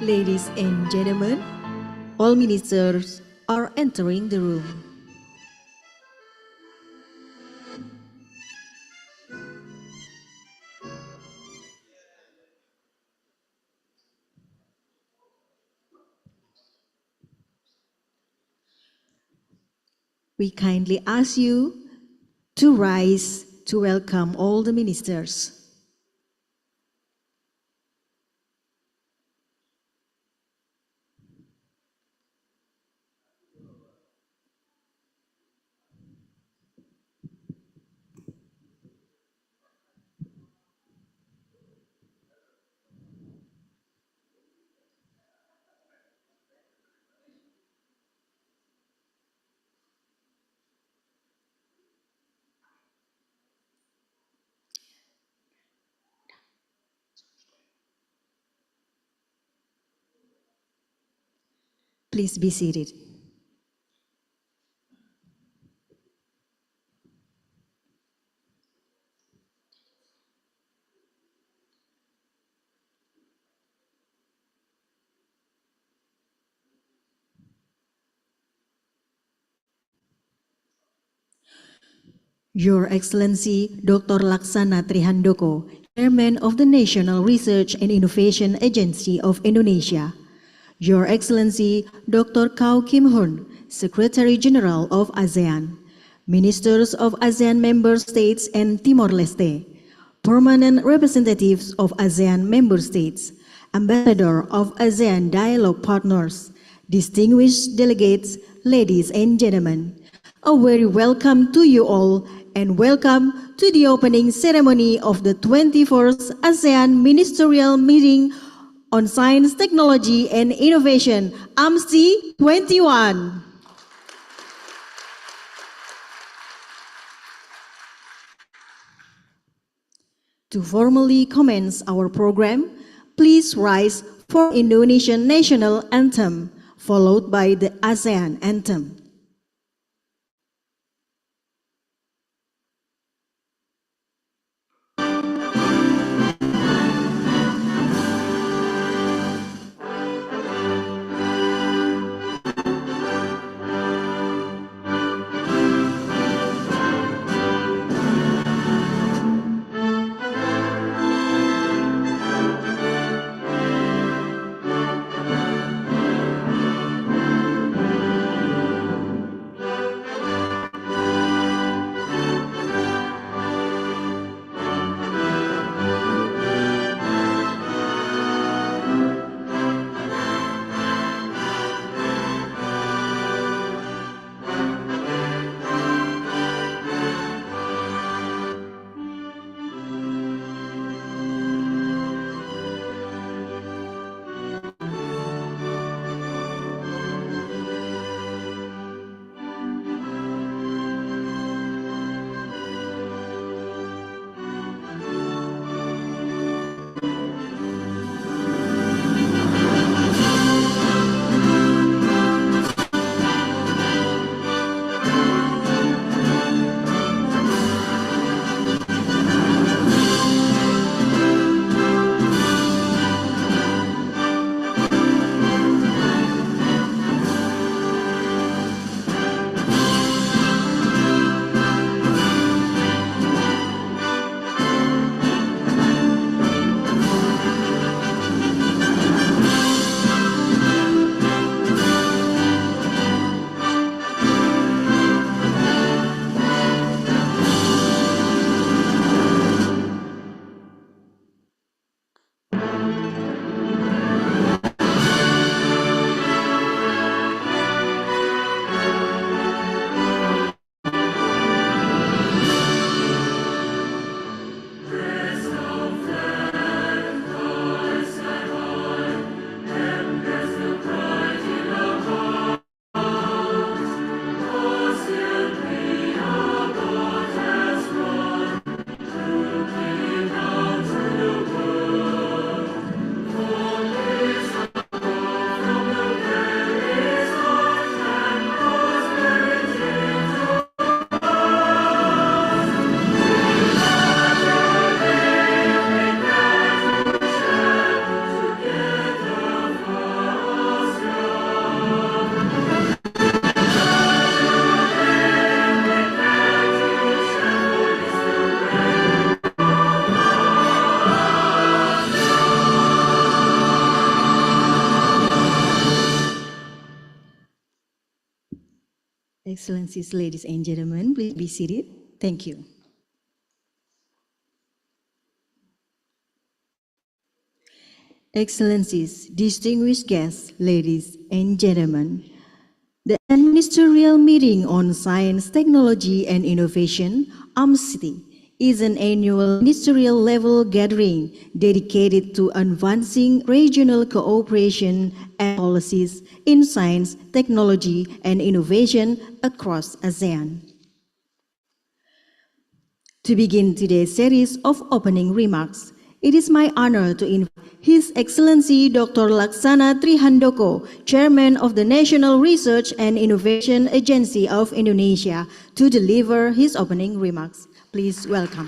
Ladies and gentlemen, all ministers are entering the room. We kindly ask you to rise to welcome all the ministers. Please be seated. Your Excellency Dr. Laksana Trihandoko, Chairman of the National Research and Innovation Agency of Indonesia. Your Excellency Dr. Kau Kim Hoon, Secretary General of ASEAN. Ministers of ASEAN Member States and Timor-Leste. Permanent representatives of ASEAN Member States. Ambassador of ASEAN Dialogue Partners. Distinguished delegates, ladies and gentlemen. A very welcome to you all and welcome to the opening ceremony of the 21st ASEAN Ministerial Meeting on Science, Technology and Innovation, AMMSTI-21. To formally commence our program, please rise for Indonesian National Anthem, followed by the ASEAN Anthem. Excellencies, ladies and gentlemen, please be seated. Thank you. Excellencies, distinguished guests, ladies and gentlemen, the Ministerial Meeting on Science, Technology and Innovation, AMMSTI, is an annual ministerial-level gathering dedicated to advancing regional cooperation and policies in science, technology, and innovation across ASEAN. To begin today's series of opening remarks, it is my honor to invite His Excellency Dr. Laksana Trihandoko, Chairman of the National Research and Innovation Agency of Indonesia, to deliver his opening remarks. Please welcome.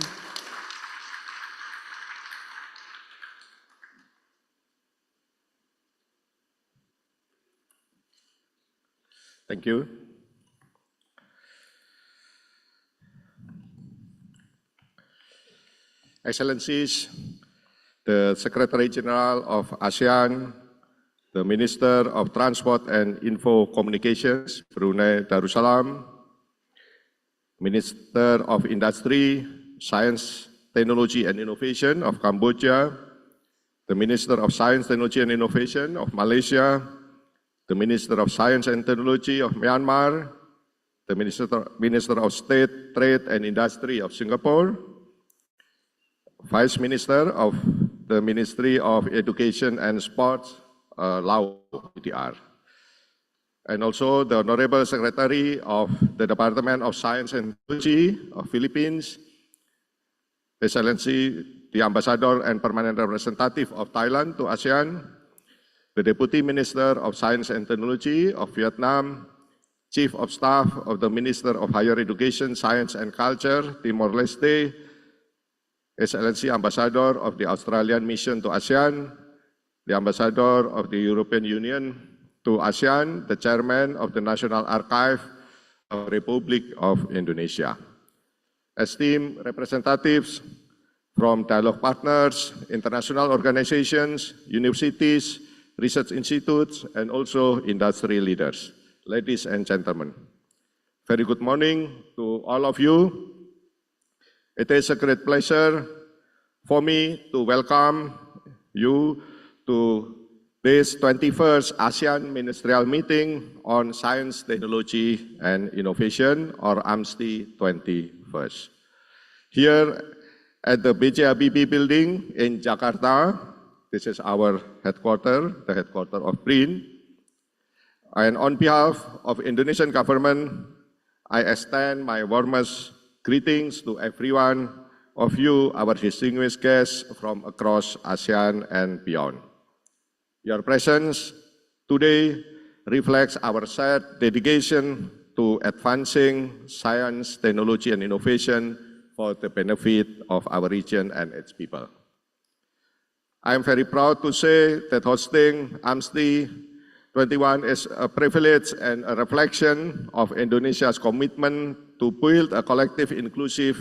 Thank you. Excellencies, the Secretary General of ASEAN, the Minister of Transport and Info Communications, Brunei Darussalam, Minister of Industry, Science, Technology and Innovation of Cambodia, the Minister of Science, Technology and Innovation of Malaysia, the Minister of Science and Technology of Myanmar, the Minister of State, Trade and Industry of Singapore, Vice Minister of the Ministry of Education and Sports, Laos, PTR. And also the Honorable Secretary of the Department of Science and Technology of Philippines, Excellency, the Ambassador and Permanent Representative of Thailand to ASEAN, the Deputy Minister of Science and Technology of Vietnam, Chief of Staff of the Minister of Higher Education, Science and Culture, Timor-Leste, Excellency Ambassador of the Australian Mission to ASEAN, the Ambassador of the European Union to ASEAN, the Chairman of the National Archive of the Republic of Indonesia. Esteemed representatives from dialogue partners, international organizations, universities, research institutes, and also industry leaders, ladies and gentlemen. Very good morning to all of you. It is a great pleasure for me to welcome you to this 21st ASEAN Ministerial Meeting on Science, Technology and Innovation, or AMMSTI-21. Here at the B.J. Habibie building in Jakarta, this is our headquarters, the headquarters of BRIN. And on behalf of Indonesian government, I extend my warmest greetings to every one of you, our distinguished guests from across ASEAN and beyond. Your presence today reflects our shared dedication to advancing science, technology, and innovation for the benefit of our region and its people. I am very proud to say that hosting AMMSTI-21 is a privilege and a reflection of Indonesia's commitment to build a collective, inclusive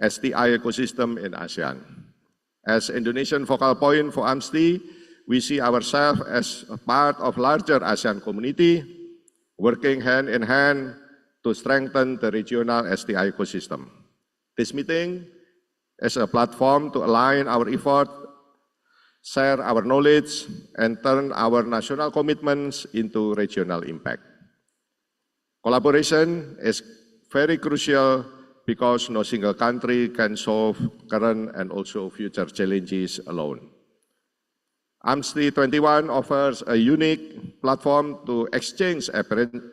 STI ecosystem in ASEAN. As Indonesian focal point for AMMSTI, we see ourselves as a part of larger ASEAN community, working hand in hand to strengthen the regional STI ecosystem. This meeting is a platform to align our effort, share our knowledge, and turn our national commitments into regional impact. Collaboration is very crucial because no single country can solve current and also future challenges alone. AMMSTI-21 offers a unique platform to exchange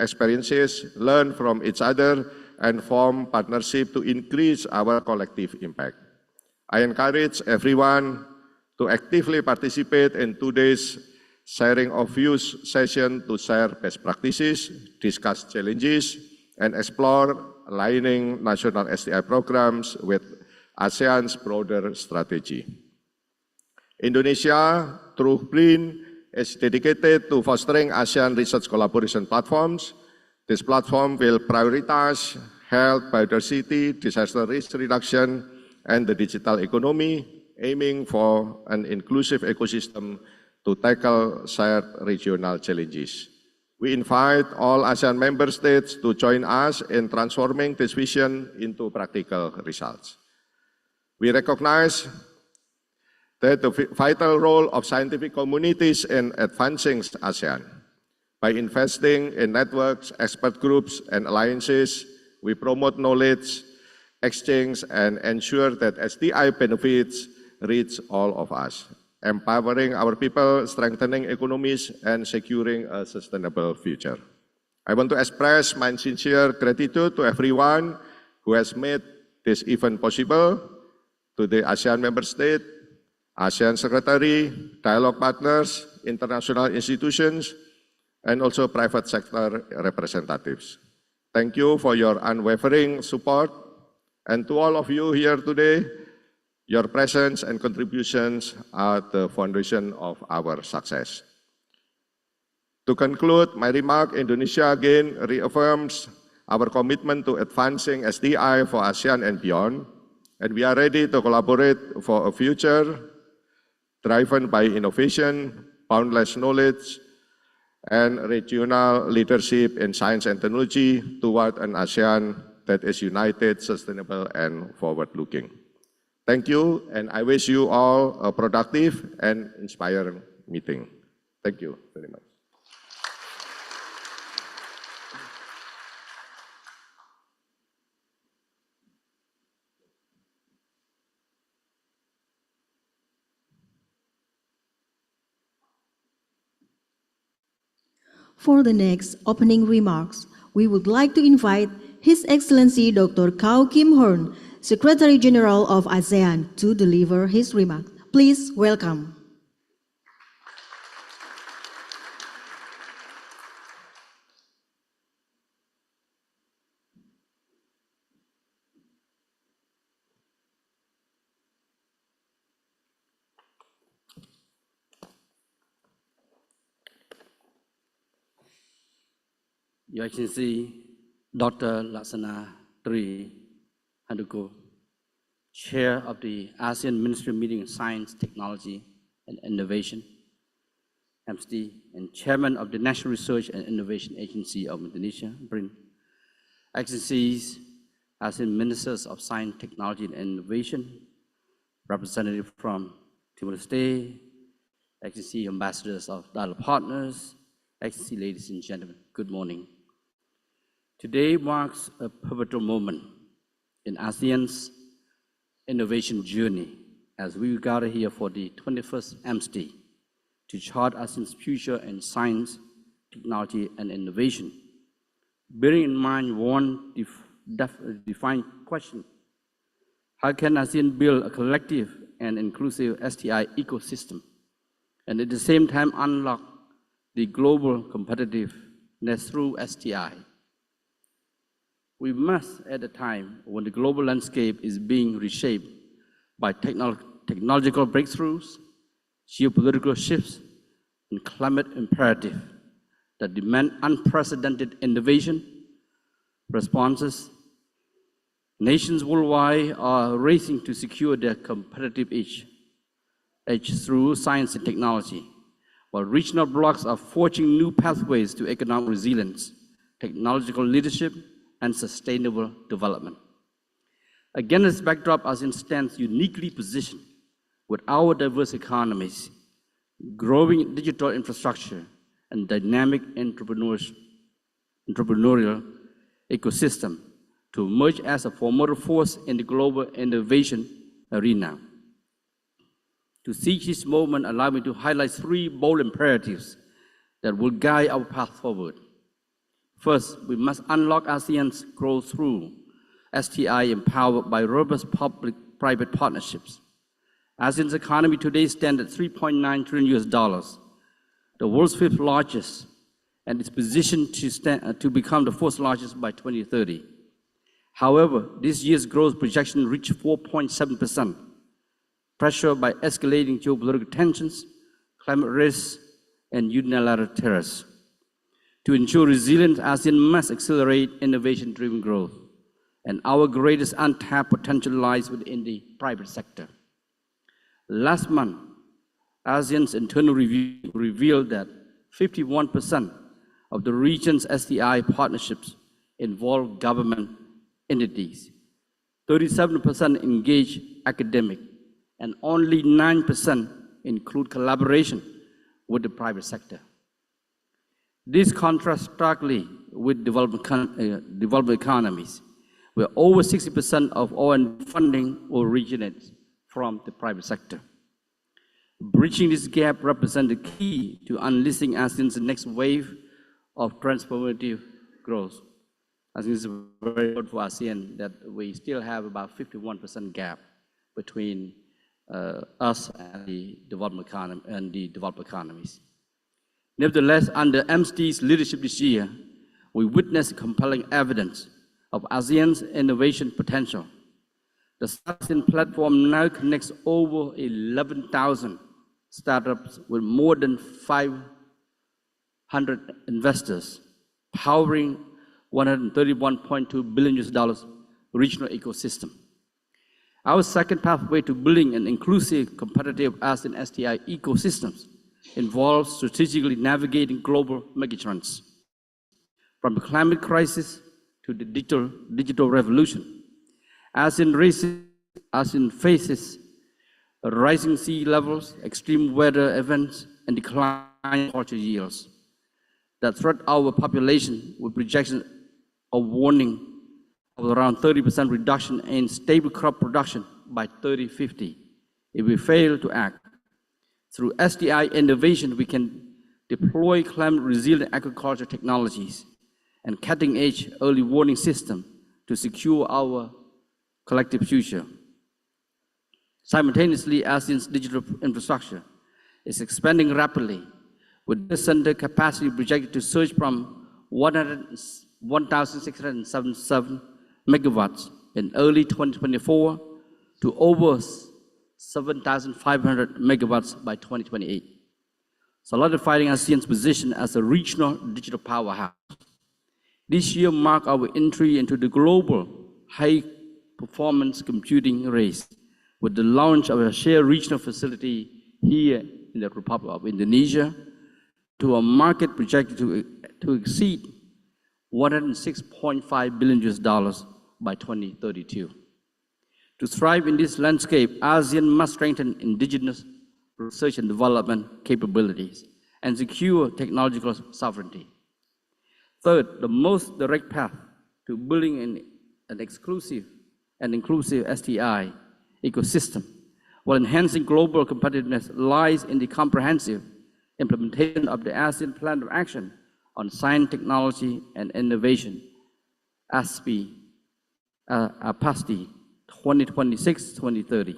experiences, learn from each other, and form partnership to increase our collective impact. I encourage everyone to actively participate in today's sharing of views session to share best practices, discuss challenges, and explore aligning national STI programs with ASEAN's broader strategy. Indonesia, through BRIN, is dedicated to fostering ASEAN research collaboration platforms. This platform will prioritize health, biodiversity, disaster risk reduction, and the digital economy, aiming for an inclusive ecosystem to tackle shared regional challenges. We invite all ASEAN member states to join us in transforming this vision into practical results. We recognize that the vital role of scientific communities in advancing ASEAN. By investing in networks, expert groups, and alliances, we promote knowledge exchange and ensure that STI benefits reach all of us, empowering our people, strengthening economies, and securing a sustainable future. I want to express my sincere gratitude to everyone who has made this event possible, to the ASEAN member state, ASEAN Secretary, dialogue partners, international institutions, and also private sector representatives. Thank you for your unwavering support, and to all of you here today, your presence and contributions are the foundation of our success. To conclude my remark, Indonesia again reaffirms our commitment to advancing SDI for ASEAN and beyond, and we are ready to collaborate for a future driven by innovation, boundless knowledge, and regional leadership in science and technology toward an ASEAN that is united, sustainable, and forward-looking. Thank you, and I wish you all a productive and inspiring meeting. Thank you very much. For the next opening remarks, we would like to invite His Excellency Dr. Kau Kim Horn, Secretary General of ASEAN, to deliver his remarks. Please welcome. Your Excellency, Dr. Laksana Trihandoko, Chair of the ASEAN Ministerial Meeting on Science, Technology, and Innovation, AMMSTI, and Chairman of the National Research and Innovation Agency of Indonesia, BRIN, Excellencies, ASEAN Ministers of Science, Technology, and Innovation, representatives from Timor-Leste, Excellency Ambassadors of Dialogue Partners, Excellency, ladies and gentlemen, good morning. Today marks a pivotal moment in ASEAN's innovation journey as we gather here for the 21st AMMSTI to chart ASEAN's future in science, technology, and innovation. Bearing in mind one defined question: how can ASEAN build a collective and inclusive STI ecosystem and at the same time unlock the global competitiveness through STI? We must, at a time when the global landscape is being reshaped by technological breakthroughs, geopolitical shifts, and climate imperative that demand unprecedented innovation responses, nations worldwide are racing to secure their competitive edge through science and technology, while regional blocs are forging new pathways to economic resilience, technological leadership, and sustainable development. Against this backdrop, ASEAN stands uniquely positioned with our diverse economies, growing digital infrastructure, and dynamic entrepreneurial ecosystem to emerge as a formidable force in the global innovation arena. To seize this moment, allow me to highlight three bold imperatives that will guide our path forward. First, we must unlock ASEAN's growth through STI empowered by robust public-private partnerships. ASEAN's economy today stands at $3.9 trillion, the world's fifth largest, and is positioned to become the fourth largest by 2030. However, this year's growth projection reached 4.7%, pressured by escalating geopolitical tensions, climate risks, and unilateral terrorists. To ensure resilience, ASEAN must accelerate innovation-driven growth, and our greatest untapped potential lies within the private sector. Last month, ASEAN's internal review revealed that 51% of the region's STI partnerships involve government entities. 37% engage academic, and only 9% include collaboration with the private sector. This contrasts starkly with developed economies, where over 60% of R&D funding originates from the private sector. Bridging this gap represents the key to unleashing ASEAN's next wave of transformative growth. I think it's very good for ASEAN that we still have about 51% gap between us and the developed economies. Nevertheless, under AMMSTI's leadership this year, we witnessed compelling evidence of ASEAN's innovation potential. The ASEAN platform now connects over 11,000 startups with more than 500 investors, powering $131.2 billion regional ecosystem. Our second pathway to building an inclusive, competitive ASEAN STI ecosystems involves strategically navigating global megatrends, from the climate crisis to the digital revolution. ASEAN faces rising sea levels, extreme weather events, and declining agriculture yields that threat our population, with projections of warning of around 30% reduction in stable crop production by 2050 if we fail to act. Through STI innovation, we can deploy climate-resilient agriculture technologies and cutting-edge early warning system to secure our collective future. Simultaneously, ASEAN's digital infrastructure is expanding rapidly, with data center capacity projected to surge from 1,677 megawatts in early 2024 to over 7,500 megawatts by 2028, solidifying ASEAN's position as a regional digital powerhouse. This year marked our entry into the global high-performance computing race with the launch of a shared regional facility here in the Republic of Indonesia, to a market projected to exceed $106.5 billion by 2032. To thrive in this landscape, ASEAN must strengthen indigenous research and development capabilities and secure technological sovereignty. Third, the most direct path to building an exclusive and inclusive STI ecosystem while enhancing global competitiveness lies in the comprehensive implementation of the ASEAN Plan of Action on Science, Technology, and Innovation, AMMSTI 2026-2030.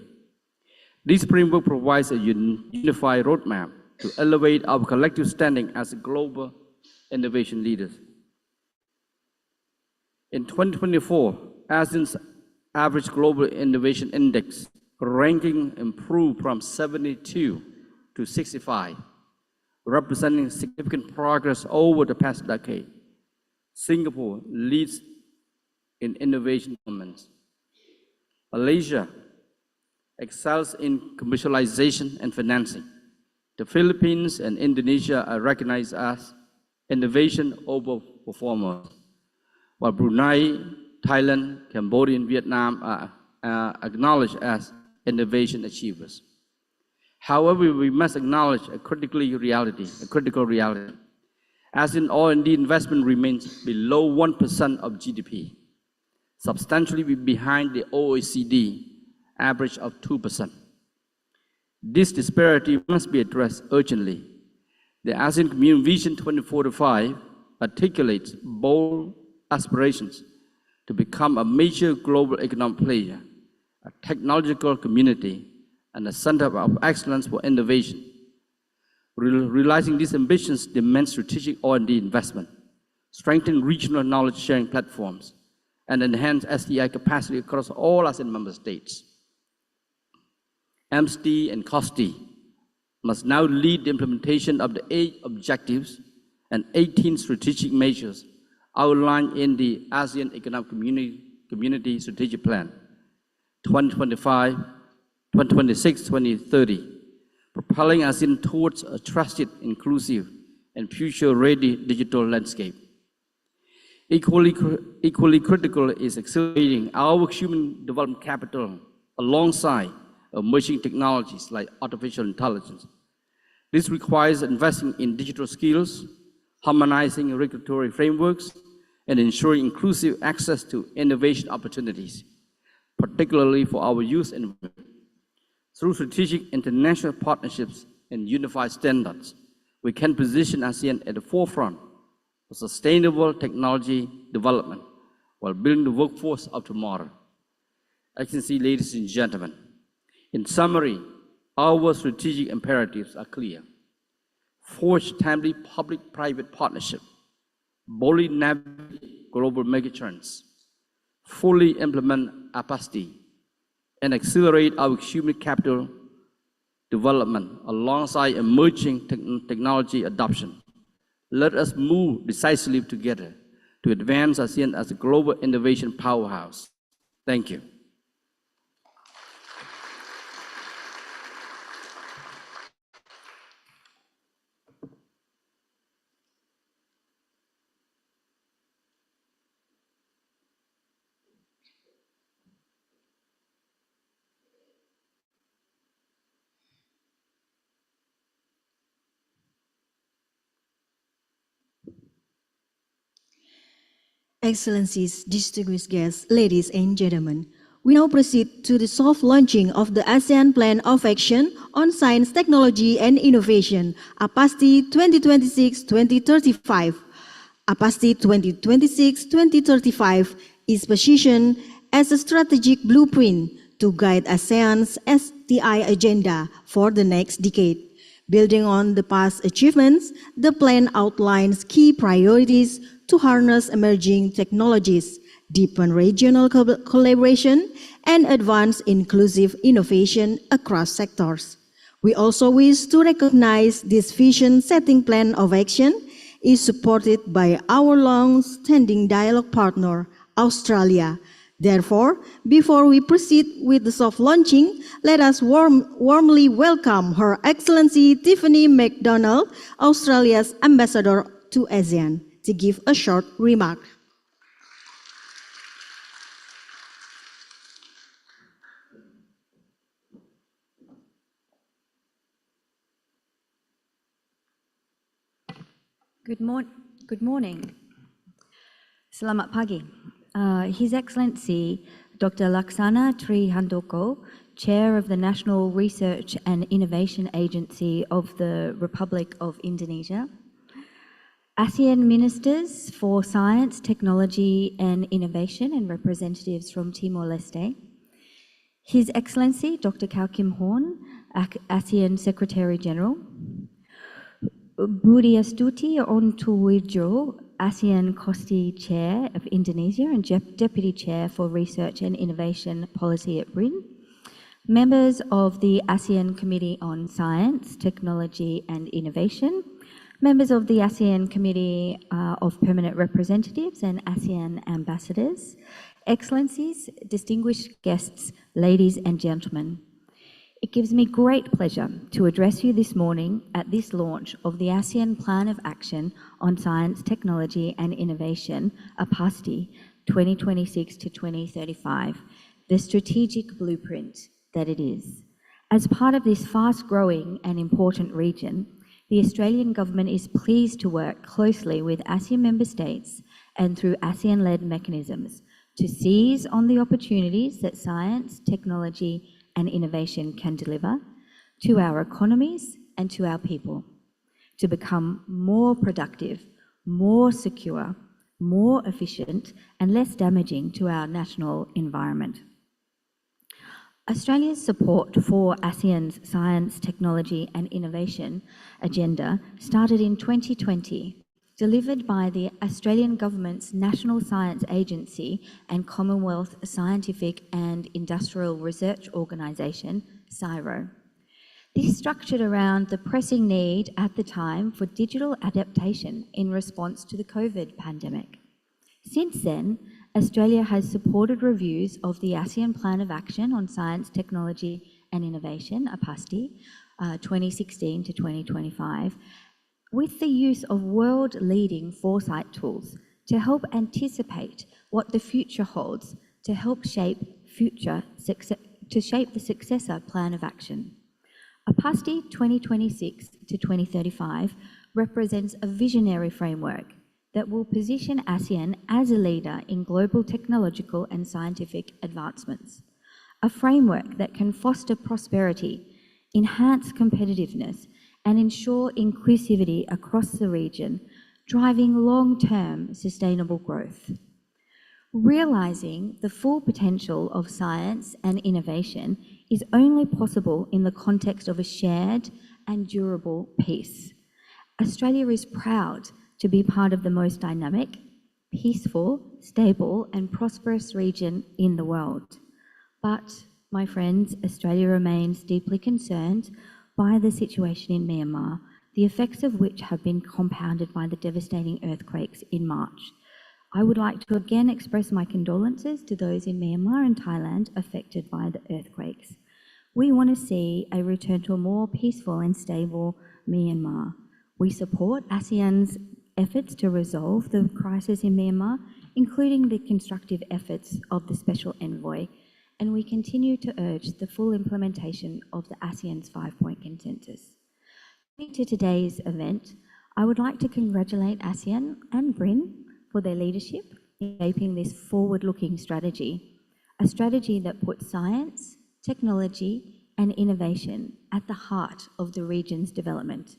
This framework provides a unified roadmap to elevate our collective standing as global innovation leaders. In 2024, ASEAN's average global innovation index ranking improved from 72 to 65, representing significant progress over the past decade. Singapore leads in innovation development. Malaysia excels in commercialization and financing. The Philippines and Indonesia are recognized as innovation overperformers, while Brunei, Thailand, Cambodia, and Vietnam are acknowledged as innovation achievers. However, we must acknowledge a critical reality. ASEAN R&D investment remains below 1% of GDP, substantially behind the OECD average of 2%. This disparity must be addressed urgently. The ASEAN Community Vision 2045 articulates bold aspirations to become a major global economic player, a technological community, and a center of excellence for innovation. Realizing these ambitions demands strategic R&D investment, strengthen regional knowledge-sharing platforms, and enhance STI capacity across all ASEAN member states. AMMSTI and COSTI must now lead the implementation of the 8 objectives and 18 strategic measures outlined in the ASEAN Economic Community Strategic Plan 2026-2030, propelling ASEAN towards a trusted, inclusive, and future-ready digital landscape. Equally critical is accelerating our human development capital alongside emerging technologies like artificial intelligence. This requires investing in digital skills, harmonizing regulatory frameworks, and ensuring inclusive access to innovation opportunities, particularly for our youth and women. Through strategic international partnerships and unified standards, we can position ASEAN at the forefront of sustainable technology development while building the workforce of tomorrow. Excellency, ladies and gentlemen, in summary, our strategic imperatives are clear. Forge timely public-private partnership, boldly navigate global megatrends, fully implement AMMSTI, and accelerate our human capital development alongside emerging technology adoption. Let us move decisively together to advance ASEAN as a global innovation powerhouse. Thank you. Excellencies, distinguished guests, ladies and gentlemen, we now proceed to the soft launching of the ASEAN Plan of Action on Science, Technology and Innovation, AMMSTI 2026-2035. AMMSTI 2026-2035 is positioned as a strategic blueprint to guide ASEAN's STI agenda for the next decade. Building on the past achievements, the plan outlines key priorities to harness emerging technologies, deepen regional collaboration, and advance inclusive innovation across sectors. We also wish to recognize this vision-setting plan of action is supported by our long-standing dialogue partner, Australia. Therefore, before we proceed with the soft launching, let us warmly welcome Her Excellency Tiffany McDonald, Australia's Ambassador to ASEAN, to give a short remark. Good morning. Selamat pagi. His Excellency Dr. Laksana Trihandoko, Chair of the National Research and Innovation Agency of the Republic of Indonesia, ASEAN Ministers for Science, Technology and Innovation and representatives from Timor-Leste, His Excellency Dr. Kau Kim Horn, ASEAN Secretary General, Budiastuti Ontuwijo, ASEAN COSTI Chair of Indonesia and Deputy Chair for Research and Innovation Policy at BRIN, members of the ASEAN Committee on Science, Technology and Innovation, members of the ASEAN Committee of Permanent Representatives and ASEAN Ambassadors, Excellencies, distinguished guests, ladies and gentlemen. It gives me great pleasure to address you this morning at this launch of the ASEAN Plan of Action on Science, Technology and Innovation, AMMSTI 2026 to 2035, the strategic blueprint that it is. As part of this fast-growing and important region, the Australian Government is pleased to work closely with ASEAN member states and through ASEAN-led mechanisms to seize on the opportunities that science, technology and innovation can deliver to our economies and to our people, to become more productive, more secure, more efficient and less damaging to our national environment. Australia's support for ASEAN's science, technology and innovation agenda started in 2020, delivered by the Australian Government's National Science Agency and Commonwealth Scientific and Industrial Research Organisation, CSIRO. This is structured around the pressing need at the time for digital adaptation in response to the COVID pandemic. Since then, Australia has supported reviews of the ASEAN Plan of Action on Science, Technology and Innovation, AMMSTI 2016 to 2025, with the use of world-leading foresight tools to help anticipate what the future holds, to help shape the successor plan of action. AMMSTI 2026 to 2035 represents a visionary framework that will position ASEAN as a leader in global technological and scientific advancements. A framework that can foster prosperity, enhance competitiveness, and ensure inclusivity across the region, driving long-term sustainable growth. Realising the full potential of science and innovation is only possible in the context of a shared and durable peace. Australia is proud to be part of the most dynamic, peaceful, stable, and prosperous region in the world. But, my friends, Australia remains deeply concerned by the situation in Myanmar, the effects of which have been compounded by the devastating earthquakes in March. I would like to again express my condolences to those in Myanmar and Thailand affected by the earthquakes. We want to see a return to a more peaceful and stable Myanmar. We support ASEAN's efforts to resolve the crisis in Myanmar, including the constructive efforts of the Special Envoy, and we continue to urge the full implementation of the ASEAN's 5-point consensus. To today's event, I would like to congratulate ASEAN and BRIN for their leadership in shaping this forward-looking strategy, a strategy that puts science, technology, and innovation at the heart of the region's development.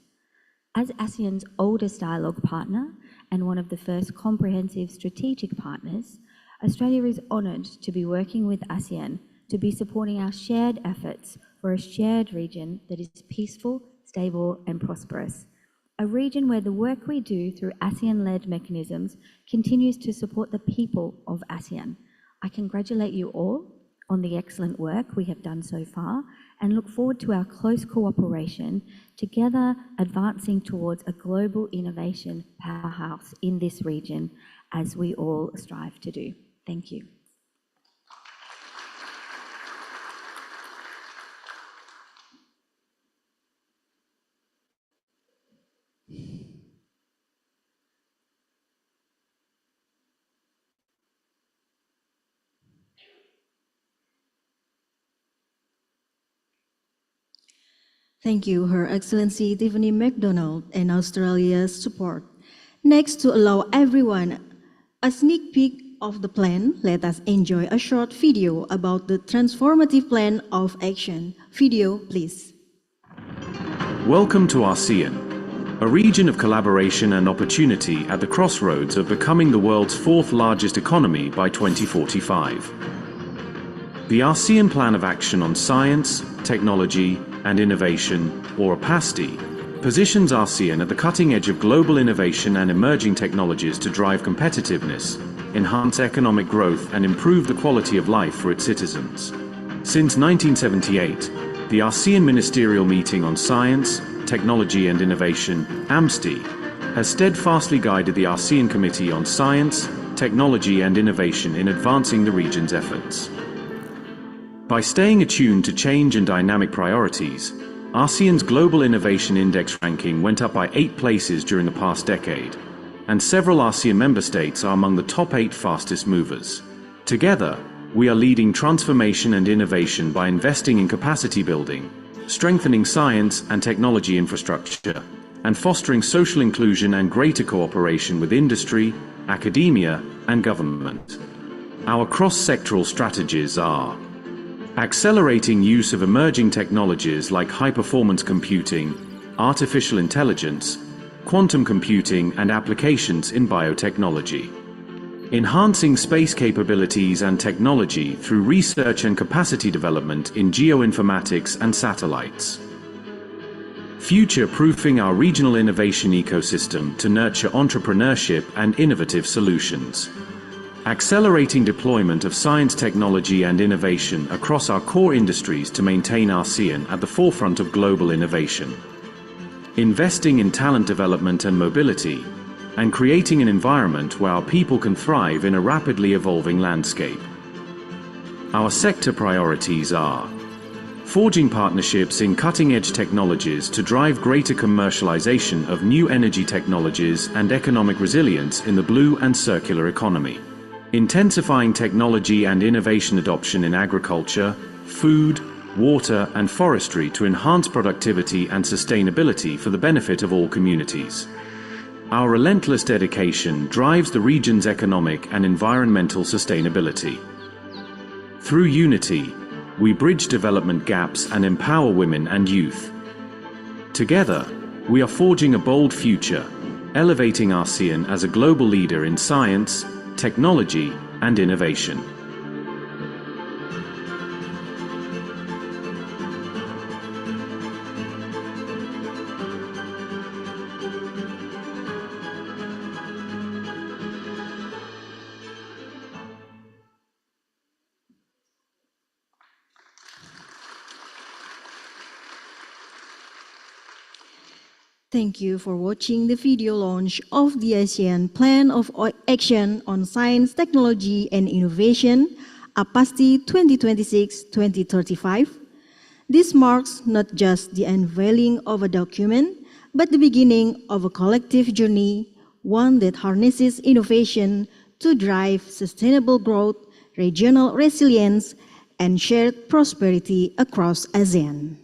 As ASEAN's oldest dialogue partner and one of the first comprehensive strategic partners, Australia is honoured to be working with ASEAN to be supporting our shared efforts for a shared region that is peaceful, stable, and prosperous. A region where the work we do through ASEAN-led mechanisms continues to support the people of ASEAN. I congratulate you all on the excellent work we have done so far and look forward to our close cooperation, together advancing towards a global innovation powerhouse in this region, as we all strive to do. Thank you. Thank you, Her Excellency Tiffany McDonald and Australia's support. Next, to allow everyone a sneak peek of the plan, let us enjoy a short video about the transformative plan of action. Video, please. Welcome to ASEAN, a region of collaboration and opportunity at the crossroads of becoming the world's 4th largest economy by 2045. The ASEAN Plan of Action on Science, Technology, and Innovation, or AMMSTI, positions ASEAN at the cutting edge of global innovation and emerging technologies to drive competitiveness, enhance economic growth, and improve the quality of life for its citizens. Since 1978, the ASEAN Ministerial Meeting on Science, Technology and Innovation, AMMSTI, has steadfastly guided the ASEAN Committee on Science, Technology and Innovation in advancing the region's efforts. By staying attuned to change and dynamic priorities, ASEAN's Global Innovation Index ranking went up by 8 places during the past decade, and several ASEAN member states are among the top 8 fastest movers. Together, we are leading transformation and innovation by investing in capacity building, strengthening science and technology infrastructure, and fostering social inclusion and greater cooperation with industry, academia, and government. Our cross-sectoral strategies are accelerating use of emerging technologies like high-performance computing, artificial intelligence, quantum computing, and applications in biotechnology. Enhancing space capabilities and technology through research and capacity development in geoinformatics and satellites. Future-proofing our regional innovation ecosystem to nurture entrepreneurship and innovative solutions. Accelerating deployment of science, technology and innovation across our core industries to maintain ASEAN at the forefront of global innovation. Investing in talent development and mobility, and creating an environment where our people can thrive in a rapidly evolving landscape. Our sector priorities are forging partnerships in cutting-edge technologies to drive greater commercialization of new energy technologies and economic resilience in the blue and circular economy. Intensifying technology and innovation adoption in agriculture, food, water and forestry to enhance productivity and sustainability for the benefit of all communities. Our relentless dedication drives the region's economic and environmental sustainability. Through unity, we bridge development gaps and empower women and youth. Together, we are forging a bold future, elevating ASEAN as a global leader in science, technology, and innovation. Thank you for watching the video launch of the ASEAN Plan of Action on Science, Technology and Innovation, AMMSTI 2026-2035. This marks not just the unveiling of a document, but the beginning of a collective journey, one that harnesses innovation to drive sustainable growth, regional resilience, and shared prosperity across ASEAN.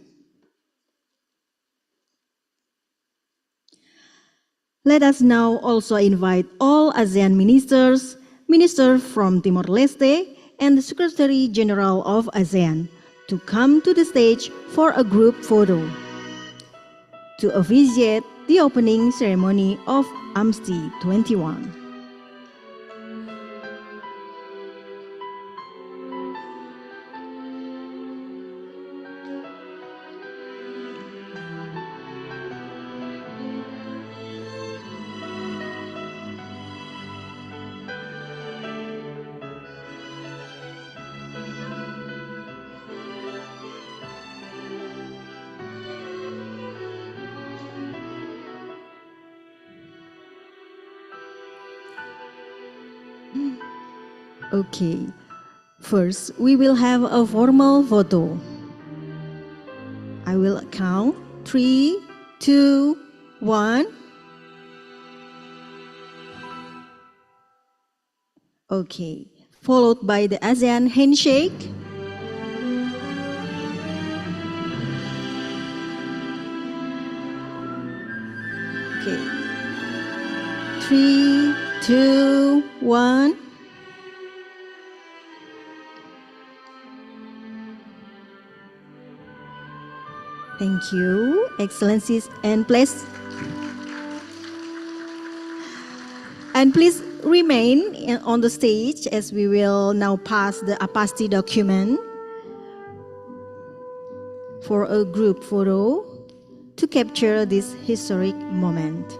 Let us now also invite all ASEAN ministers, Minister from Timor-Leste, and the Secretary General of ASEAN to come to the stage for a group photo to officiate the opening ceremony of AMMSTI-21. Okay, first we will have a formal photo. I will count 3, 2, 1. Okay, followed by the ASEAN handshake. Okay, 3, 2, 1. Thank you, Excellencies, and please remain on the stage as we will now pass the AMMSTI document for a group photo to capture this historic moment.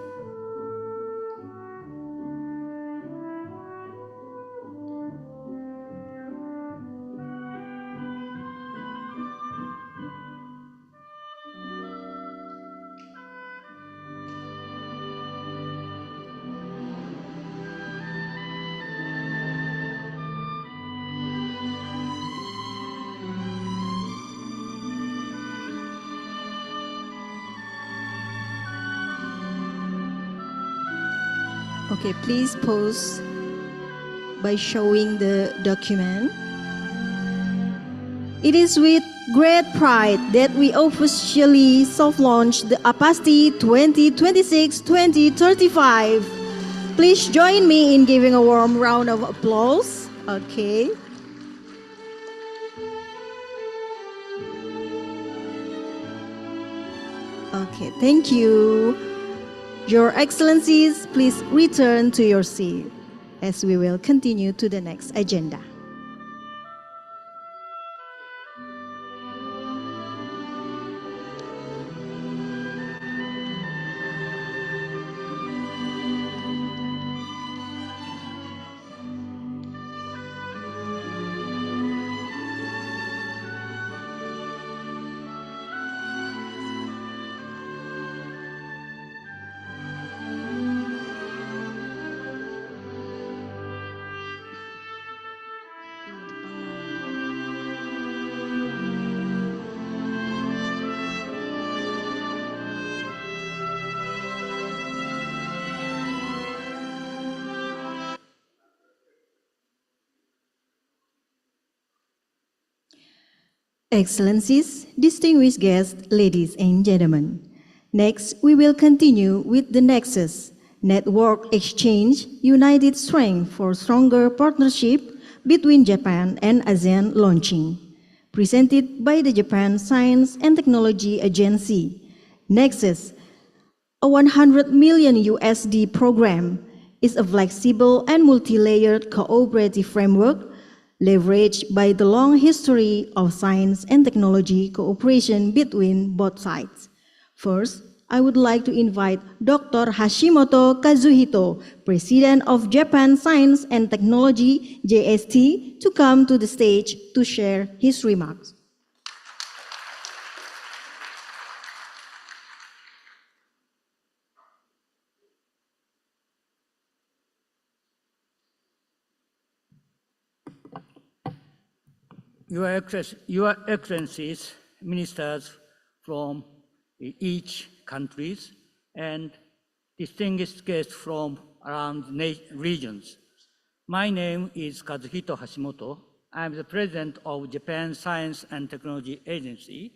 Okay, please pause by showing the document. It is with great pride that we officially soft-launch the AMMSTI 2026-2035. Please join me in giving a warm round of applause. Okay. Okay, thank you. Your Excellencies, please return to your seat as we will continue to the next agenda. Excellencies, distinguished guests, ladies and gentlemen. Next, we will continue with the Nexus, Network Exchange, United Strength for Stronger Partnership between Japan and ASEAN launching, presented by the Japan Science and Technology Agency. Nexus, a 100 million USD program, is a flexible and multi-layered cooperative framework leveraged by the long history of science and technology cooperation between both sides. First, I would like to invite Dr. Hashimoto Kazuhito, President of Japan Science and Technology, JST, to come to the stage to share his remarks. Your Excellencies, ministers from each countries, and distinguished guests from around regions. My name is Kazuhito Hashimoto. I'm the president of Japan Science and Technology Agency,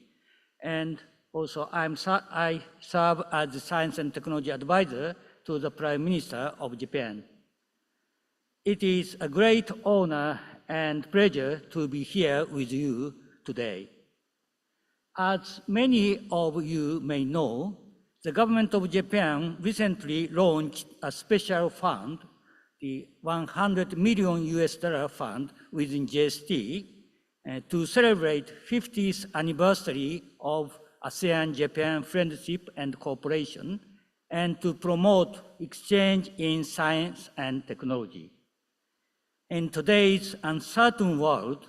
and also I serve as the Science and Technology Advisor to the Prime Minister of Japan. It is a great honor and pleasure to be here with you today. As many of you may know, the government of Japan recently launched a special fund, the $100 million US fund within JST, to celebrate 50th anniversary of ASEAN-Japan friendship and cooperation, and to promote exchange in science and technology. In today's uncertain world,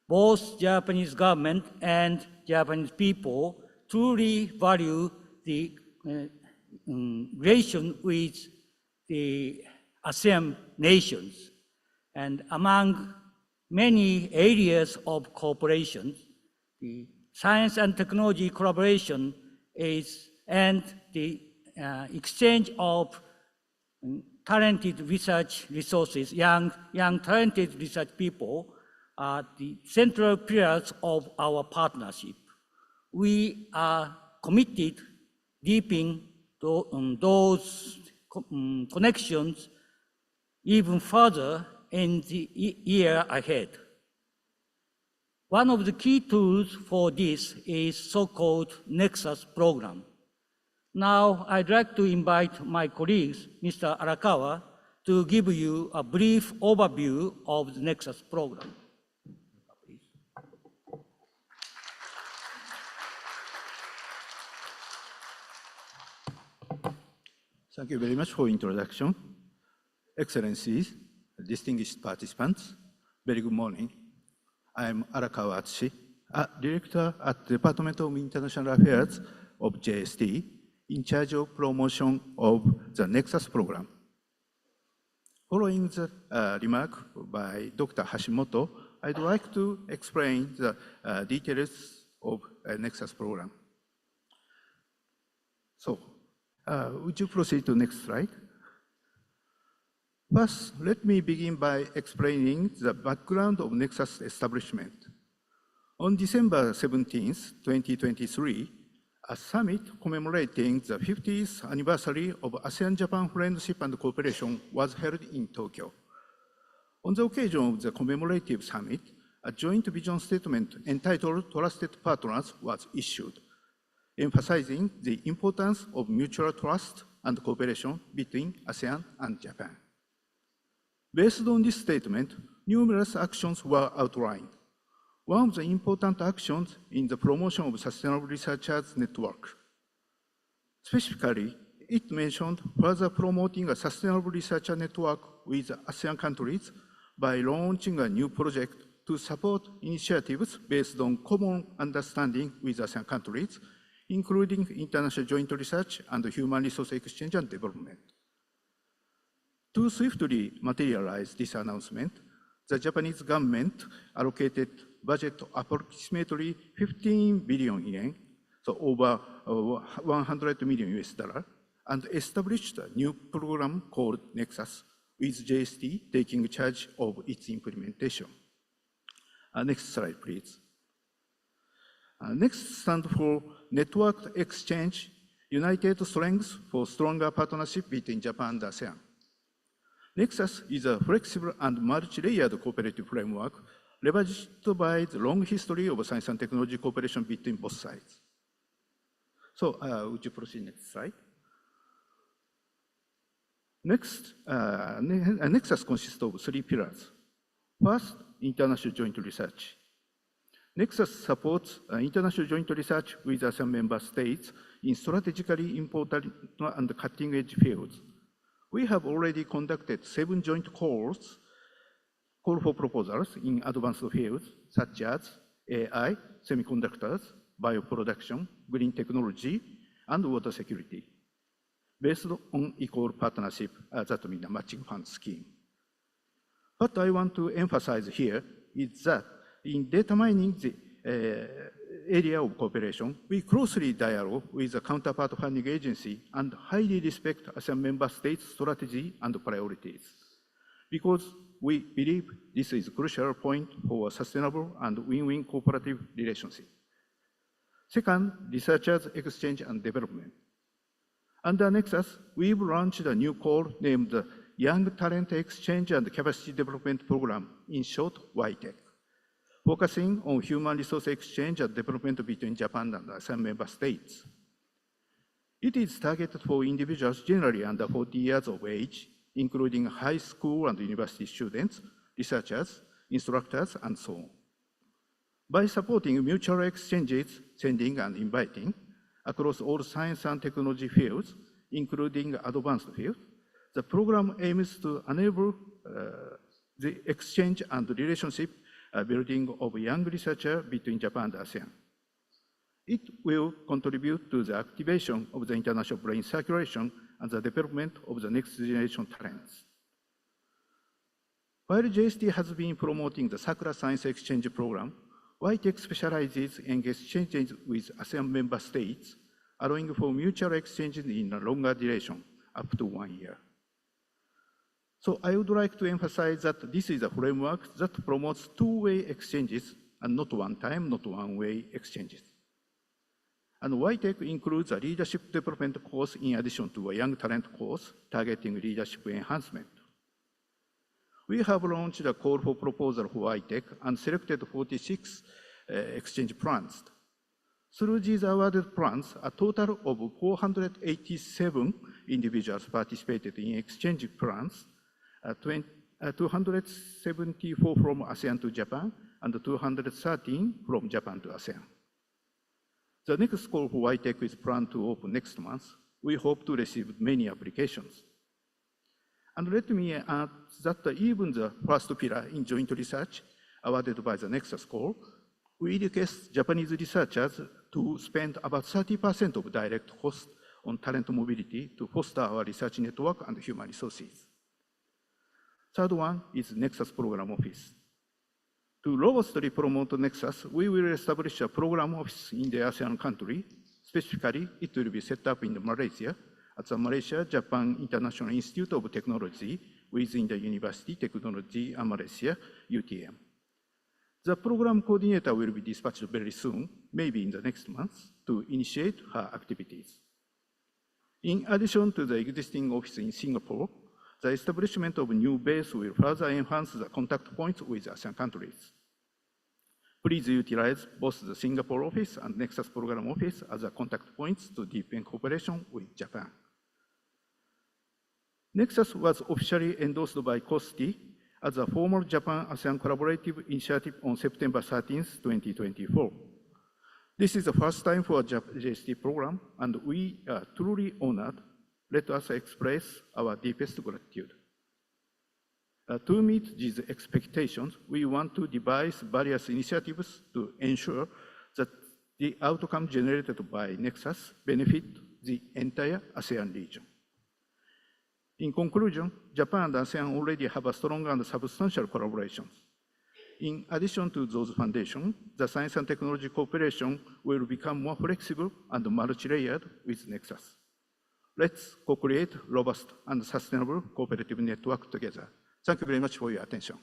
both Japanese government and Japanese people truly value the relation with the ASEAN nations. And among many areas of cooperation, the science and technology collaboration and the exchange of talented research resources, young talented research people are the central pillars of our partnership. We are committed deepening those connections even further in the year ahead. One of the key tools for this is so-called Nexus program. Now, I'd like to invite my colleagues, Mr. Arakawa, to give you a brief overview of the Nexus program. Thank you very much for introduction. Excellencies, distinguished participants, very good morning. I'm Arakawa Atsushi, a director at the Department of International Affairs of JST, in charge of promotion of the Nexus program. Following the remark by Dr. Hashimoto, I'd like to explain the details of Nexus program. So, would you proceed to next slide? First, let me begin by explaining the background of Nexus establishment. On December 17, 2023, a summit commemorating the 50th anniversary of ASEAN-Japan Friendship and Cooperation was held in Tokyo. On the occasion of the commemorative summit, a joint vision statement entitled Trusted Partners was issued, emphasizing the importance of mutual trust and cooperation between ASEAN and Japan. Based on this statement, numerous actions were outlined. One of the important actions in the promotion of sustainable researchers network. Specifically, it mentioned further promoting a sustainable researcher network with ASEAN countries by launching a new project to support initiatives based on common understanding with ASEAN countries, including international joint research and human resource exchange and development. To swiftly materialize this announcement, the Japanese government allocated budget of approximately 15 billion yen, so over 100 million US dollars, and established a new program called Nexus, with JST taking charge of its implementation. Next slide, please. Next stands for Networked Exchange, United Strengths for Stronger Partnership between Japan and ASEAN. Nexus is a flexible and multi-layered cooperative framework leveraged by the long history of science and technology cooperation between both sides. So, would you proceed next slide? Next, Nexus consists of 3 pillars. First, international joint research. Nexus supports international joint research with ASEAN member states in strategically important and cutting-edge fields. We have already conducted 7 joint call for proposals in advanced fields such as AI, semiconductors, bioproduction, green technology, and water security, based on equal partnership, that means a matching fund scheme. What I want to emphasize here is that in determining the area of cooperation, we closely dialogue with the counterpart funding agency and highly respect ASEAN member states' strategy and priorities, because we believe this is a crucial point for a sustainable and win-win cooperative relationship. Second, researchers exchange and development. Under Nexus, we've launched a new call named the Young Talent Exchange and Capacity Development Program, in short, YTEC, focusing on human resource exchange and development between Japan and ASEAN member states. It is targeted for individuals generally under 40 years of age, including high school and university students, researchers, instructors, and so on. By supporting mutual exchanges, sending and inviting, across all science and technology fields, including advanced fields, the program aims to enable the exchange and relationship building of young researchers between Japan and ASEAN. It will contribute to the activation of the international brain circulation and the development of the next generation talents. While JST has been promoting the Sakura Science Exchange Program, YTEC specializes in exchanges with ASEAN member states, allowing for mutual exchanges in a longer duration, up to 1 year. So I would like to emphasize that this is a framework that promotes two-way exchanges and not one-time, not one-way exchanges. And YTEC includes a leadership development course in addition to a young talent course targeting leadership enhancement. We have launched a call for proposal for YTEC and selected 46 exchange plans. Through these awarded plans, a total of 487 individuals participated in exchange plans, 274 from ASEAN to Japan, and 213 from Japan to ASEAN. The next call for YTEC is planned to open next month. We hope to receive many applications. And let me add that even the first pillar in joint research awarded by the Nexus call, we request Japanese researchers to spend about 30% of direct cost on talent mobility to foster our research network and human resources. Third one is Nexus Program Office. To robustly promote Nexus, we will establish a program office in the ASEAN country. Specifically, it will be set up in Malaysia at the Malaysia-Japan International Institute of Technology within the University Technology Malaysia, UTM. The program coordinator will be dispatched very soon, maybe in the next month, to initiate her activities. In addition to the existing office in Singapore, the establishment of a new base will further enhance the contact points with ASEAN countries. Please utilize both the Singapore office and Nexus Program Office as a contact points to deepen cooperation with Japan. Nexus was officially endorsed by COSTI as a formal Japan-ASEAN collaborative initiative on September 13, 2024. This is the first time for a JST program, and we are truly honored. Let us express our deepest gratitude. To meet these expectations, we want to devise various initiatives to ensure that the outcome generated by Nexus benefit the entire ASEAN region. In conclusion, Japan and ASEAN already have a strong and substantial collaborations. In addition to those foundations, the science and technology cooperation will become more flexible and multi-layered with Nexus. Let's co-create robust and sustainable cooperative network together. Thank you very much for your attention.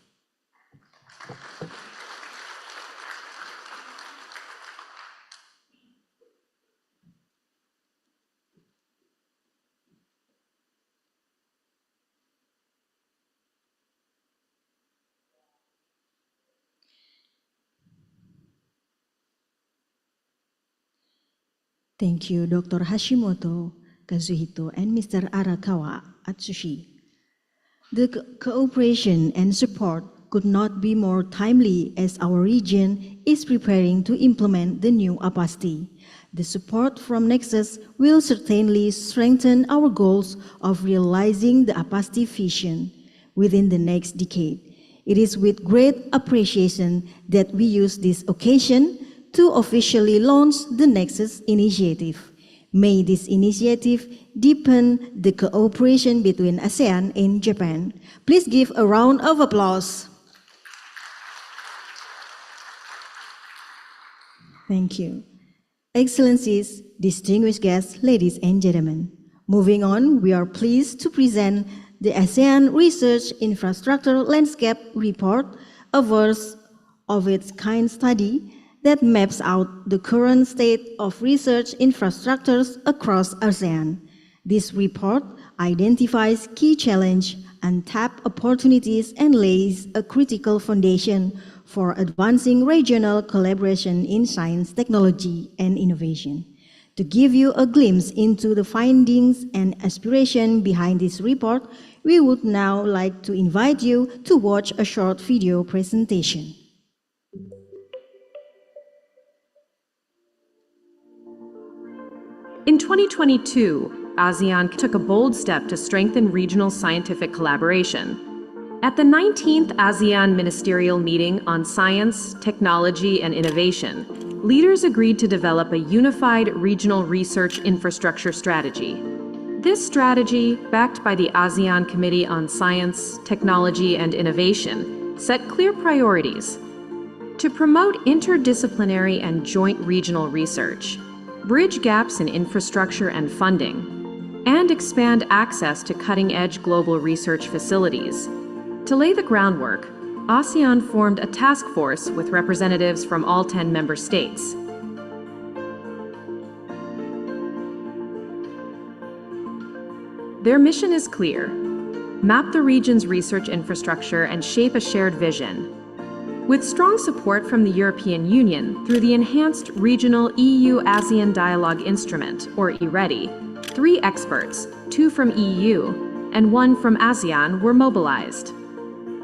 Thank you, Dr. Hashimoto, Kazuhito, and Mr. Arakawa Atsushi. The cooperation and support could not be more timely as our region is preparing to implement the new AMMSTI. The support from Nexus will certainly strengthen our goals of realizing the AMMSTI vision within the next decade. It is with great appreciation that we use this occasion to officially launch the Nexus initiative. May this initiative deepen the cooperation between ASEAN and Japan. Please give a round of applause. Thank you. Excellencies, distinguished guests, ladies and gentlemen. Moving on, we are pleased to present the ASEAN Research Infrastructure Landscape Report, a first of its kind study that maps out the current state of research infrastructures across ASEAN. This report identifies key challenges, untapped opportunities, and lays a critical foundation for advancing regional collaboration in science, technology, and innovation. To give you a glimpse into the findings and aspiration behind this report, we would now like to invite you to watch a short video presentation. In 2022, ASEAN took a bold step to strengthen regional scientific collaboration. At the 19th ASEAN Ministerial Meeting on Science, Technology, and Innovation, leaders agreed to develop a unified regional research infrastructure strategy. This strategy, backed by the ASEAN Committee on Science, Technology, and Innovation, set clear priorities to promote interdisciplinary and joint regional research, bridge gaps in infrastructure and funding, and expand access to cutting-edge global research facilities. To lay the groundwork, ASEAN formed a task force with representatives from all 10 member states. Their mission is clear: map the region's research infrastructure and shape a shared vision. With strong support from the European Union through the Enhanced Regional EU-ASEAN Dialogue Instrument, or EREDI, 3 experts, 2 from EU and 1 from ASEAN, were mobilized.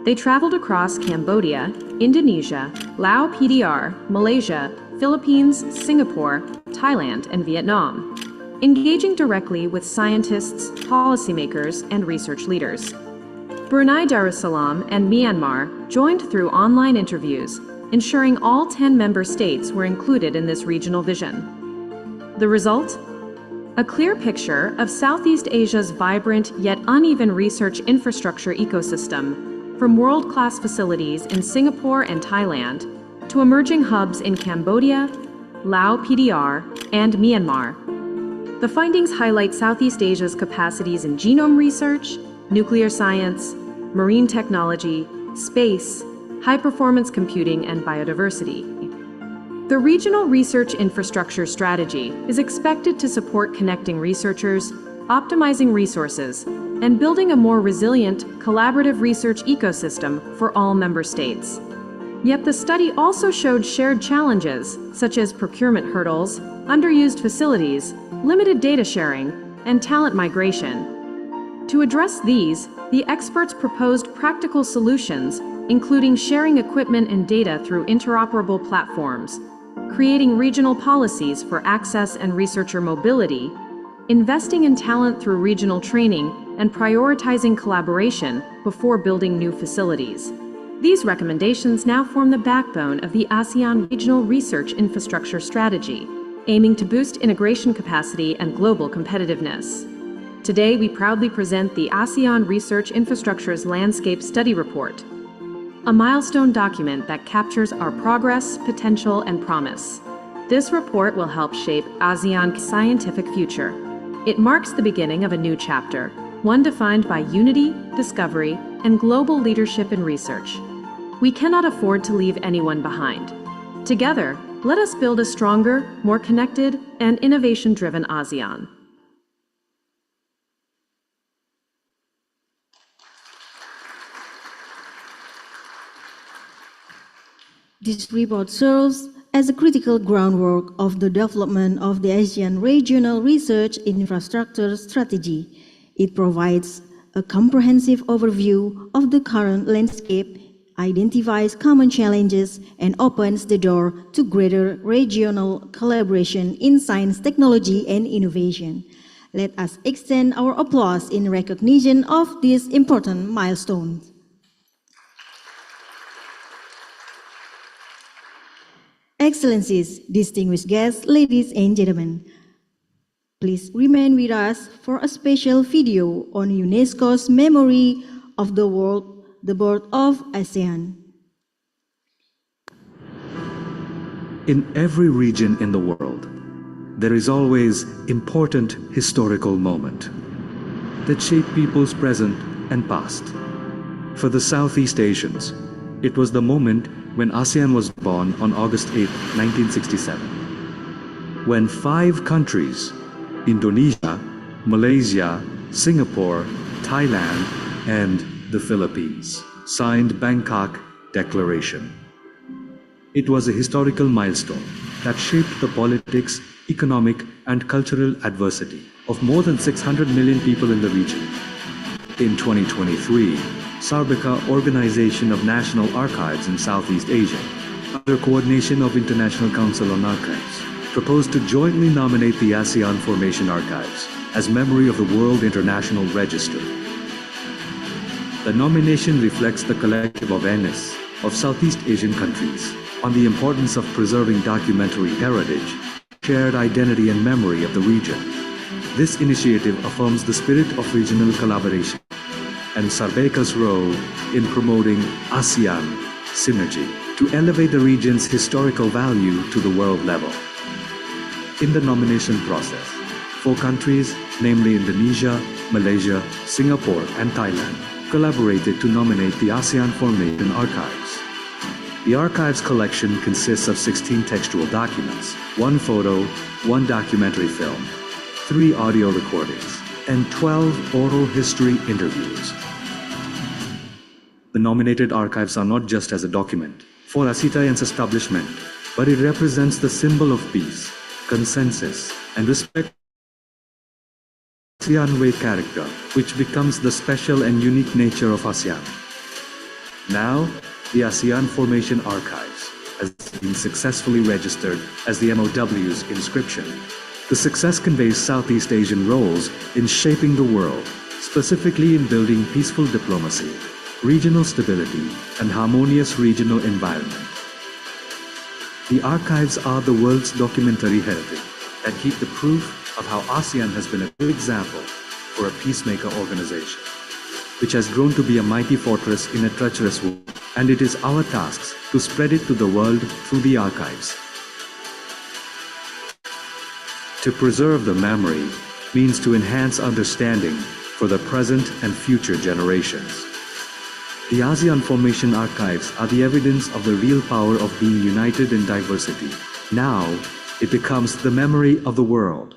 They traveled across Cambodia, Indonesia, Laos PDR, Malaysia, Philippines, Singapore, Thailand, and Vietnam, engaging directly with scientists, policymakers, and research leaders. Brunei Darussalam and Myanmar joined through online interviews, ensuring all 10 member states were included in this regional vision. The result? A clear picture of Southeast Asia's vibrant yet uneven research infrastructure ecosystem, from world-class facilities in Singapore and Thailand to emerging hubs in Cambodia, Laos PDR, and Myanmar. The findings highlight Southeast Asia's capacities in genome research, nuclear science, marine technology, space, high-performance computing, and biodiversity. The Regional Research Infrastructure Strategy is expected to support connecting researchers, optimizing resources, and building a more resilient, collaborative research ecosystem for all member states. Yet the study also showed shared challenges, such as procurement hurdles, underused facilities, limited data sharing, and talent migration. To address these, the experts proposed practical solutions, including sharing equipment and data through interoperable platforms, creating regional policies for access and researcher mobility, investing in talent through regional training, and prioritizing collaboration before building new facilities. These recommendations now form the backbone of the ASEAN Regional Research Infrastructure Strategy, aiming to boost integration capacity and global competitiveness. Today, we proudly present the ASEAN Research Infrastructure's Landscape Study Report, a milestone document that captures our progress, potential, and promise. This report will help shape ASEAN's scientific future. It marks the beginning of a new chapter, one defined by unity, discovery, and global leadership in research. We cannot afford to leave anyone behind. Together, let us build a stronger, more connected, and innovation-driven ASEAN. This report serves as a critical groundwork of the development of the Asian Regional Research Infrastructure Strategy. It provides a comprehensive overview of the current landscape, identifies common challenges, and opens the door to greater regional collaboration in science, technology, and innovation. Let us extend our applause in recognition of this important milestone. Excellencies, distinguished guests, ladies and gentlemen, please remain with us for a special video on UNESCO's Memory of the World, the Birth of ASEAN. In every region in the world, there is always important historical moment that shape people's present and past. For the Southeast Asians, it was the moment when ASEAN was born on August 8, 1967. When 5 countries, Indonesia, Malaysia, Singapore, Thailand, and the Philippines, signed Bangkok Declaration. It was a historical milestone that shaped the politics, economic, and cultural adversity of more than 600 million people in the region. In 2023, Sarbika Organization of National Archives in Southeast Asia, under coordination of International Council on Archives, proposed to jointly nominate the ASEAN Formation Archives as Memory of the World International Register. The nomination reflects the collective awareness of Southeast Asian countries on the importance of preserving documentary heritage, shared identity and memory of the region. This initiative affirms the spirit of regional collaboration and Sarbika's role in promoting ASEAN synergy to elevate the region's historical value to the world level. In the nomination process, 4 countries, namely Indonesia, Malaysia, Singapore, and Thailand, collaborated to nominate the ASEAN Formation Archives. The archives collection consists of 16 textual documents, 1 photo, 1 documentary film, 3 audio recordings, and 12 oral history interviews. The nominated archives are not just as a document for ASEAN's establishment, but it represents the symbol of peace, consensus, and respect for ASEAN way character, which becomes the special and unique nature of ASEAN. Now, the ASEAN Formation Archives has been successfully registered as the MOW's inscription. The success conveys Southeast Asian roles in shaping the world, specifically in building peaceful diplomacy, regional stability, and harmonious regional environment. The archives are the world's documentary heritage that keep the proof of how ASEAN has been a good example for a peacemaker organization, which has grown to be a mighty fortress in a treacherous world, and it is our task to spread it to the world through the archives. To preserve the memory means to enhance understanding for the present and future generations. The ASEAN Formation Archives are the evidence of the real power of being united in diversity. Now, it becomes the memory of the world.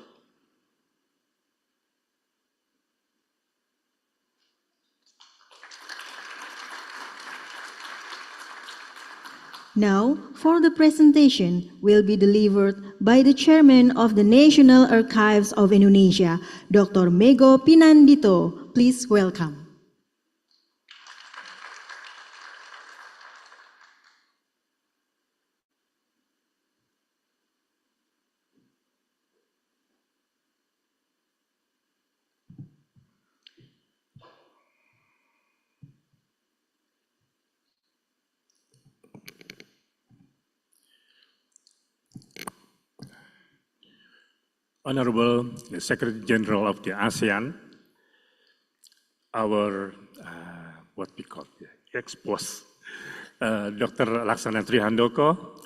Now, for the presentation will be delivered by the Chairman of the National Archives of Indonesia, Dr. Mego Pinandito. Please welcome. Honorable Secretary General of the ASEAN, our what we call ex-boss, Dr. Laksana Trihandoko,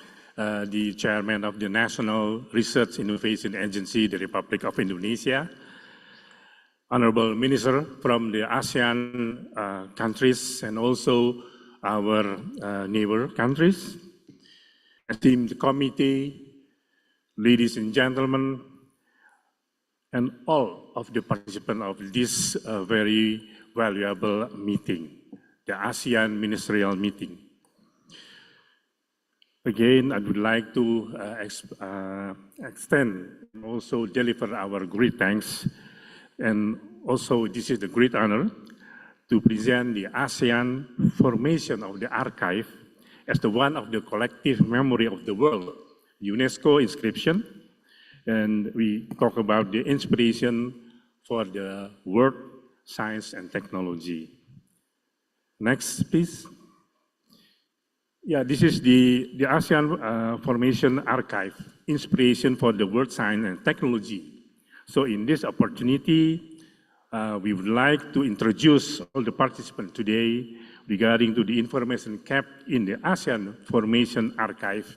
the Chairman of the National Research Innovation Agency, the Republic of Indonesia, Honorable Minister from the ASEAN countries and also our neighbor countries, esteemed committee, ladies and gentlemen, and all of the participants of this very valuable meeting, the ASEAN Ministerial Meeting. Again, I would like to extend and also deliver our great thanks. And also, this is a great honor to present the ASEAN formation of the archive as the one of the collective memory of the world, UNESCO inscription. And we talk about the inspiration for the world, science, and technology. Next, please. Yeah, this is the ASEAN Formation Archive, inspiration for the world science and technology. So in this opportunity, we would like to introduce all the participants today regarding to the information kept in the ASEAN Formation Archive,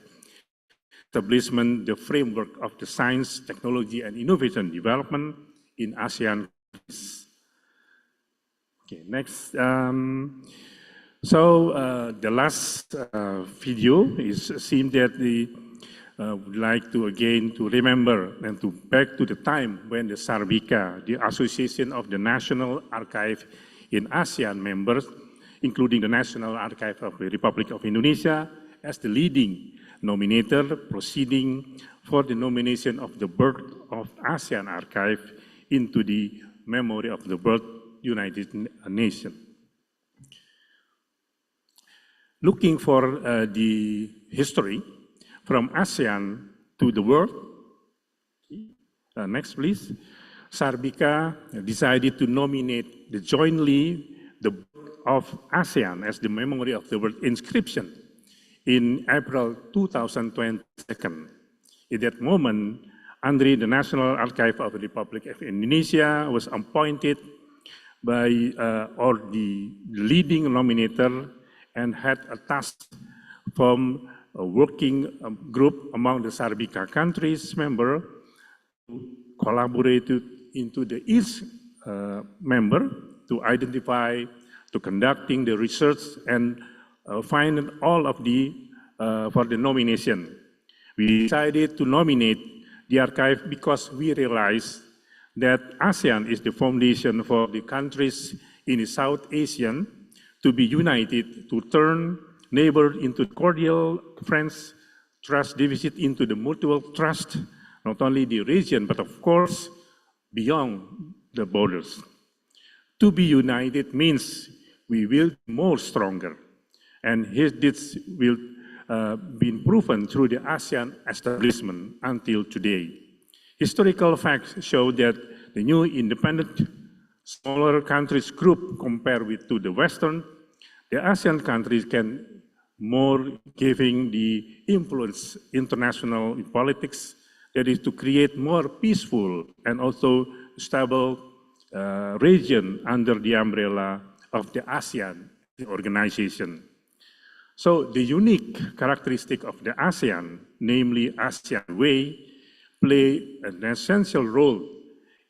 establishment, the framework of the science, technology, and innovation development in ASEAN. Okay, next. The last video is seen that the would like to again to remember and to back to the time when the SARBICA, the Association of the National Archive in ASEAN members, including the National Archive of the Republic of Indonesia, as the leading nominator proceeding for the nomination of the birth of ASEAN Archive into the memory of the birth United Nations. Looking for the history from ASEAN to the world. Next, please. SARBICA decided to nominate jointly the birth of ASEAN as the memory of the world inscription in April 2022. At that moment, Andri, the National Archive of the Republic of Indonesia, was appointed by or the leading nominator and had a task from a working group among the SARBICA countries member to collaborate into the each member to identify, to conducting the research and find all of the for the nomination. We decided to nominate the archive because we realized that ASEAN is the foundation for the countries in the South Asian to be united, to turn neighbor into cordial friends, trust deficit into the mutual trust, not only the region, but of course, beyond the borders. To be united means we will be more stronger. And this will be proven through the ASEAN establishment until today. Historical facts show that the new independent, smaller countries group compared with to the Western, the ASEAN countries can more giving the influence international politics, that is to create more peaceful and also stable region under the umbrella of the ASEAN organization. So the unique characteristic of the ASEAN, namely ASEAN Way, play an essential role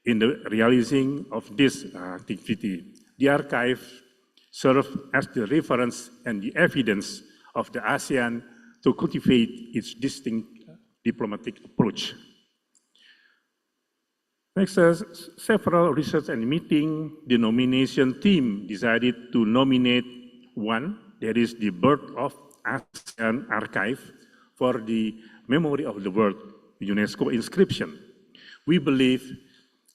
in the realizing of this activity. The archive serves as the reference and the evidence of the ASEAN to cultivate its distinct diplomatic approach. Next, several research and meeting, the nomination team decided to nominate one, that is the birth of ASEAN Archive for the memory of the world UNESCO inscription. We believe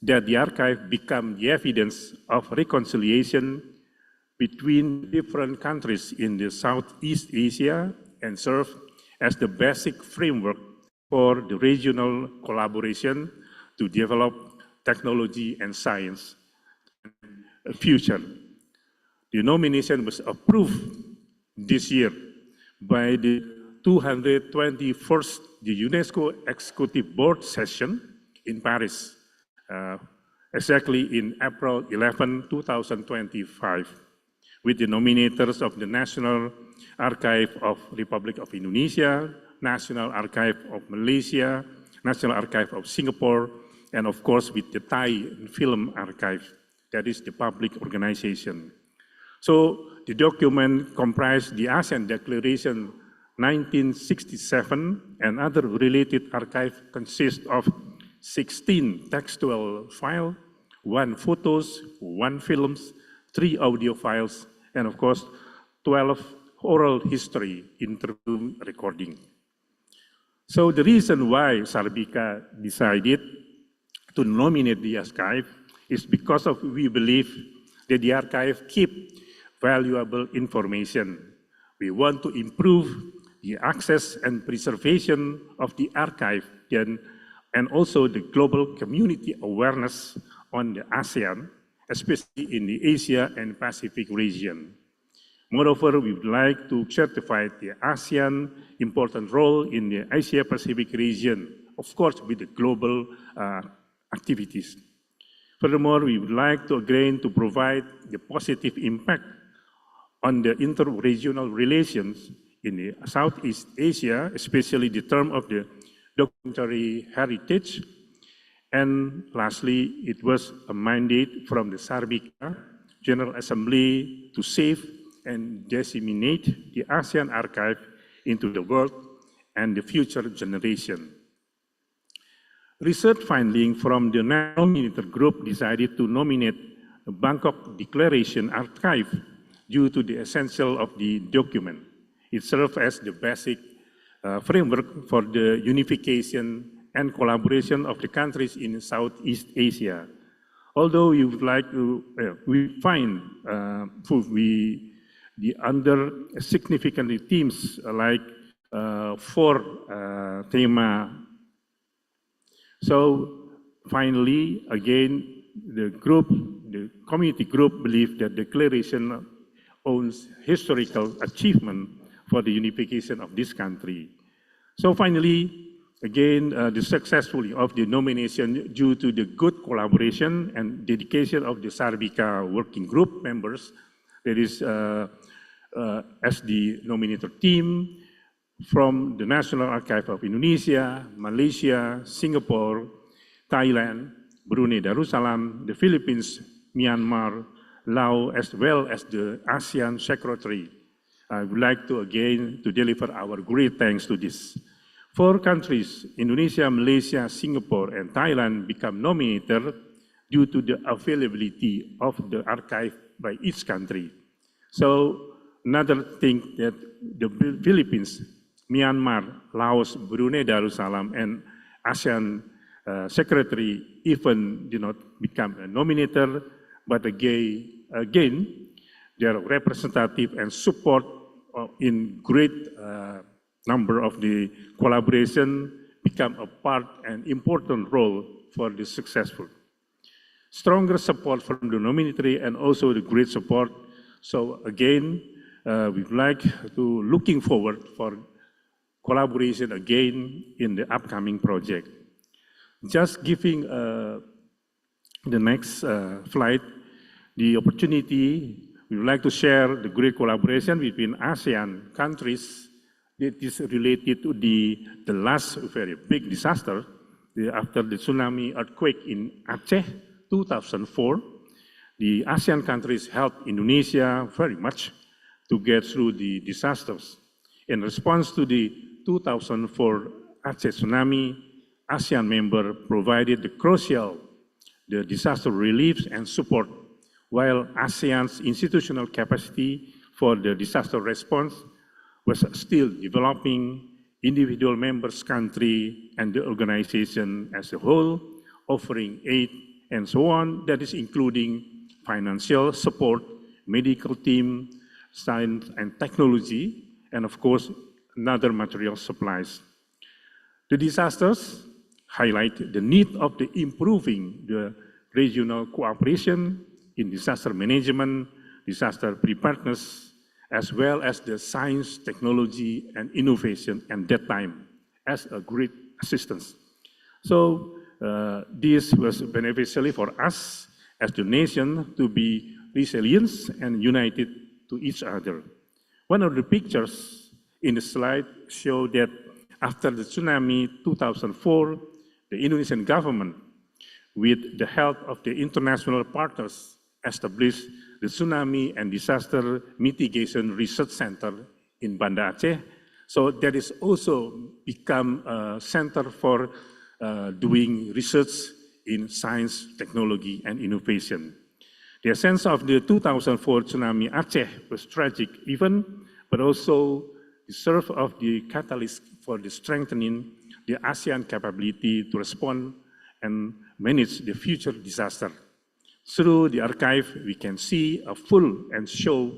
that the archive become the evidence of reconciliation between different countries in the Southeast Asia and serve as the basic framework for the regional collaboration to develop technology and science future. The nomination was approved this year by the 221st the UNESCO Executive Board session in Paris, exactly in April 11, 2025, with the nominators of the National Archive of Republic of Indonesia, National Archive of Malaysia, National Archive of Singapore, and of course with the Thai Film Archive, that is the public organization. So the document comprised the ASEAN Declaration 1967 and other related archive consists of 16 textual files, 1 photos, 1 films, 3 audio files, and of course 12 oral history interview recording. So the reason why Sarbika decided to nominate the archive is because of we believe that the archive keep valuable information. We want to improve the access and preservation of the archive and also the global community awareness on the ASEAN, especially in the Asia and Pacific region. Moreover, we would like to certify the ASEAN important role in the Asia-Pacific region, of course, with the global activities. Furthermore, we would like to again to provide the positive impact on the inter-regional relations in the Southeast Asia, especially the term of the documentary heritage. And lastly, it was a mandate from the Sarbika General Assembly to save and disseminate the ASEAN archive into the world and the future generation. Research finding from the nominated group decided to nominate the Bangkok Declaration Archive due to the essential of the document. It serves as the basic framework for the unification and collaboration of the countries in Southeast Asia. Although we would like to, we find the under significant themes like 4 thema. So finally, again, the community group believe that the declaration owns historical achievement for the unification of this country. So finally, again, the successfully of the nomination due to the good collaboration and dedication of the Sarbika working group members, that is as the nominated team from the National Archive of Indonesia, Malaysia, Singapore, Thailand, Brunei Darussalam, the Philippines, Myanmar, Laos, as well as the ASEAN Secretary. I would like to again to deliver our great thanks to this. 4 countries, Indonesia, Malaysia, Singapore, and Thailand become nominated due to the availability of the archive by each country. So another thing that the Philippines, Myanmar, Laos, Brunei Darussalam, and ASEAN Secretary even did not become a nominator, but again, their representative and support in great number of the collaboration become a part and important role for the successful. Stronger support from the nominatory and also the great support. So again, we'd like to looking forward for collaboration again in the upcoming project. Just giving the next slide, the opportunity, we would like to share the great collaboration between ASEAN countries that is related to the last very big disaster after the tsunami earthquake in Aceh, 2004. The ASEAN countries helped Indonesia very much to get through the disasters. In response to the 2004 Aceh tsunami, ASEAN member provided the crucial disaster relief and support, while ASEAN's institutional capacity for the disaster response was still developing. Individual members country and the organization as a whole, offering aid and so on, that is including financial support, medical team, science and technology, and of course, another material supplies. The disasters highlight the need of the improving the regional cooperation in disaster management, disaster preparedness, as well as the science, technology, and innovation at that time as a great assistance. So this was beneficial for us as the nation to be resilient and united to each other. One of the pictures in the slide show that after the tsunami 2004, the Indonesian government, with the help of the international partners, established the Tsunami and Disaster Mitigation Research Center in Banda Aceh. So that is also become a center for doing research in science, technology, and innovation. The essence of the 2004 tsunami Aceh was tragic even, but also serve as the catalyst for the strengthening the ASEAN capability to respond and manage the future disaster. Through the archive, we can see a full and show